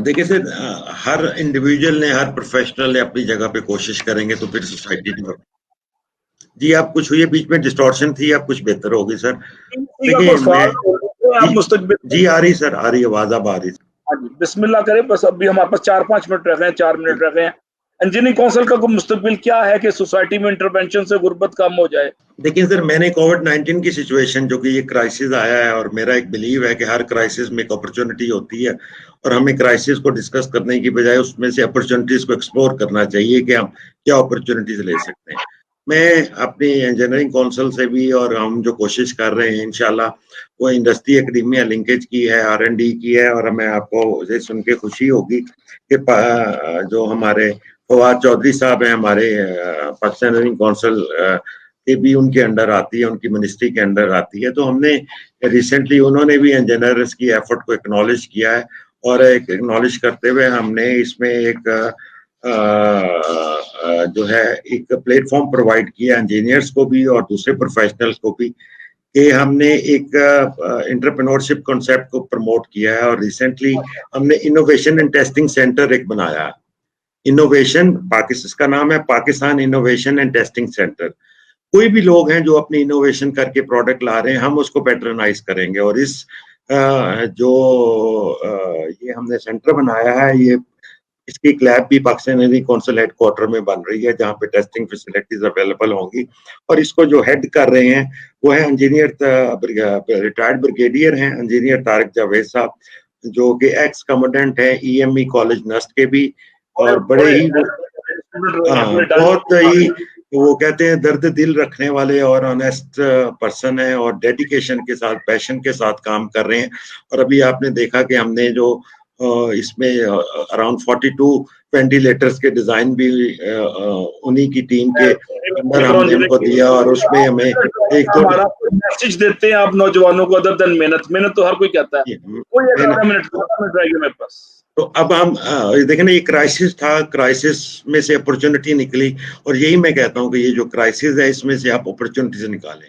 دیکھیں سر، ہر انڈیویجول نے، ہر پروفیشنل نے اپنی جگہ پہ کوشش کریں گے تو پھر سوسائٹی جی آپ کچھ ہوئی بیچ میں ڈسٹورشن تھی، اب کچھ بہتر ہوگی سر. دیکھیں میں جی آ رہی سر، آ رہی آواز اب آ رہی. بسم اللہ کریں. بس ابھی ہمارے پاس 4-5 منٹ رہ گئے ہیں، 4 منٹ رہ گئے ہیں. انجینئرنگ کونسل کا کوئی مستقبل کیا ہے کہ سوسائٹی میں انٹرونشن سے غربت کم ہو جائے؟ دیکھیں سر، میں نے کووڈ-19 کی سچویشن جو کہ یہ کرائسس آیا ہے، اور میرا ایک بلیو ہے کہ ہر کرائسس میں ایک اپرچونٹی ہوتی ہے، اور ہمیں کرائسس کو ڈسکس کرنے کی بجائے اس میں سے اپرچونٹیز کو ایکسپلور کرنا چاہیے کہ ہم کیا اپرچونٹیز لے سکتے ہیں. میں اپنی انجینئرنگ کونسل سے بھی، اور ہم جو کوشش کر رہے ہیں انشاءاللہ وہ انڈسٹری اکیڈیمیا لنکیج کی ہے، R&D کی ہے، اور ہمیں آپ کو یہ سن کے خوشی ہوگی کہ جو ہمارے فواد چودھری صاحب ہیں ہمارے پاکستان انجینئرنگ کونسل کے بھی ان کے انڈر آتی ہے، ان کی منسٹری کے انڈر آتی ہے. تو ہم نے ریسنٹلی انہوں نے بھی انجینئرز کی ایفرٹ کو اکنالج کیا ہے، اور اکنالج کرتے ہوئے ہم نے اس میں ایک جو ہے ایک پلیٹ فارم پرووائڈ کیا انجینئرز کو بھی اور دوسرے پروفیشنلز کو بھی، کہ ہم نے ایک انٹرپرینورشپ کنسیپٹ کو پروموٹ کیا ہے. اور ریسنٹلی ہم نے انوویشن اینڈ ٹیسٹنگ سینٹر ایک بنایا. انوویشن اس کا نام ہے Pakistan innovation and testing centre. کوئی بھی لوگ ہیں جو اپنی انوویشن کر کے پروڈکٹ لا رہے ہیں، ہم اس کو پیٹرنائز کریں گے. اور اس جو یہ ہم نے سینٹر بنایا ہے، یہ اس کی کلیب بھی Pakistan engineering council headquarter میں بن رہی ہے، جہاں پہ ٹیسٹنگ فیسلٹیز اویلیبل ہوں گی. اور اس کو جو ہیڈ کر رہے ہیں وہ ہے انجینئر ریٹائرڈ بریگیڈیئر ہیں انجینئر طارق جاوید صاحب، جو کہ ایکس کمانڈنٹ ہیں EME کالج نسٹ کے بھی، اور بڑے ہی بہت ہی وہ کہتے ہیں درد دل رکھنے والے اور آنیسٹ پرسن ہیں، اور ڈیڈیکیشن کے ساتھ، پیشن کے ساتھ کام کر رہے ہیں. اور ابھی آپ نے دیکھا کہ ہم نے جو اس میں اراؤنڈ 42 وینٹیلیٹرز کے ڈیزائن بھی انہی کی ٹیم کے اندر ہم نے ان کو دیا، اور اس میں ہمیں ایک تو میسج دیتے ہیں آپ نوجوانوں کو ادر دین محنت تو ہر کوئی کہتا ہے. کوئی منٹ رہ گیا میرے پاس. تو اب ہم دیکھیں نا، یہ کرائسس تھا، کرائسس میں سے اپرچونٹی نکلی، اور یہی میں کہتا ہوں کہ یہ جو کرائسس ہے اس میں سے آپ اپرچونٹیز نکالیں.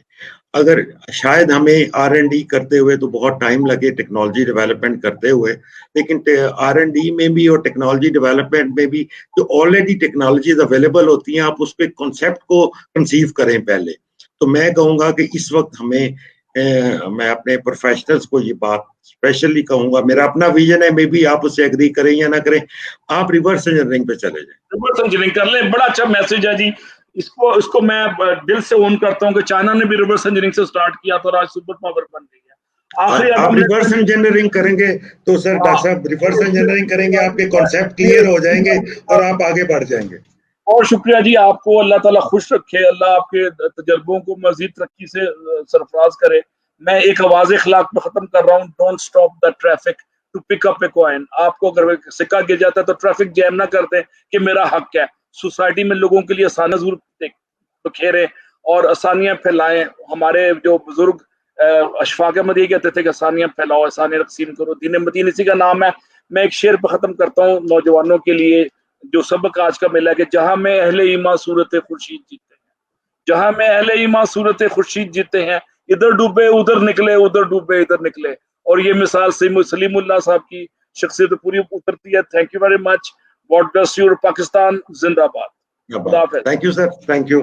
اگر شاید ہمیں R&D کرتے ہوئے تو بہت ٹائم لگے، ٹیکنالوجی ڈیولپمنٹ کرتے ہوئے، لیکن R&D میں بھی اور ٹیکنالوجی ڈیولپمنٹ میں بھی جو آلریڈی ٹیکنالوجیز اویلیبل ہوتی ہیں، آپ اس پہ کنسیپٹ کو کنسیو کریں پہلے. تو میں کہوں گا کہ اس وقت ہمیں میں اپنے پروفیشنلز کو یہ بات اسپیشلی کہوں گا، میرا اپنا ویژن ہے، میں بھی آپ اسے ایگری کریں یا نہ کریں، آپ ریورس انجینئرنگ پہ چلے جائیں. ریورس انجینئرنگ کر لیں. بڑا اچھا میسج ہے جی. اس کو میں دل سے اون کرتا ہوں کہ چائنا نے بھی ریورس انجینئرنگ سے سٹارٹ کیا تو آج سپر پاور بن گئی ہے. آپ ریورس انجینئرنگ کریں گے تو سر ڈاکٹر صاحب ریورس انجینئرنگ کریں گے، آپ کے کانسیپٹ کلیئر ہو جائیں گے اور آپ آگے بڑھ جائیں گے. بہت شکریہ جی. آپ کو اللہ تعالیٰ خوش رکھے، اللہ آپ کے تجربوں کو مزید ترقی سے سرفراز کرے. میں ایک آواز اخلاق پہ ختم کر رہا ہوں. Don't stop the traffic to pick up a coin. آپ کو اگر سکہ گر جاتا ہے تو ٹریفک جیم نہ کر دیں کہ میرا حق ہے. سوسائٹی میں لوگوں کے لیے آسانیاں ضرور بکھیریں اور آسانیاں پھیلائیں. ہمارے جو بزرگ اشفاق احمد یہ کہتے تھے کہ آسانیاں پھیلاؤ، آسانیاں تقسیم کرو. دین متین اسی کا نام ہے. میں ایک شعر پہ ختم کرتا ہوں نوجوانوں کے لیے جو سبق آج کا ملا ہے، کہ جہاں میں اہل ایمان صورت خورشید جیتے ہیں، جہاں میں اہل ایمان صورت خورشید جیتے ہیں، ادھر ڈوبے ادھر نکلے، ادھر ڈوبے ادھر نکلے. اور یہ مثال سلیم اللہ صاحب کی شخصیت پوری اترتی ہے. Thank you very much. God bless you. Pakistan زندہ باد. Thank you sir. Thank you.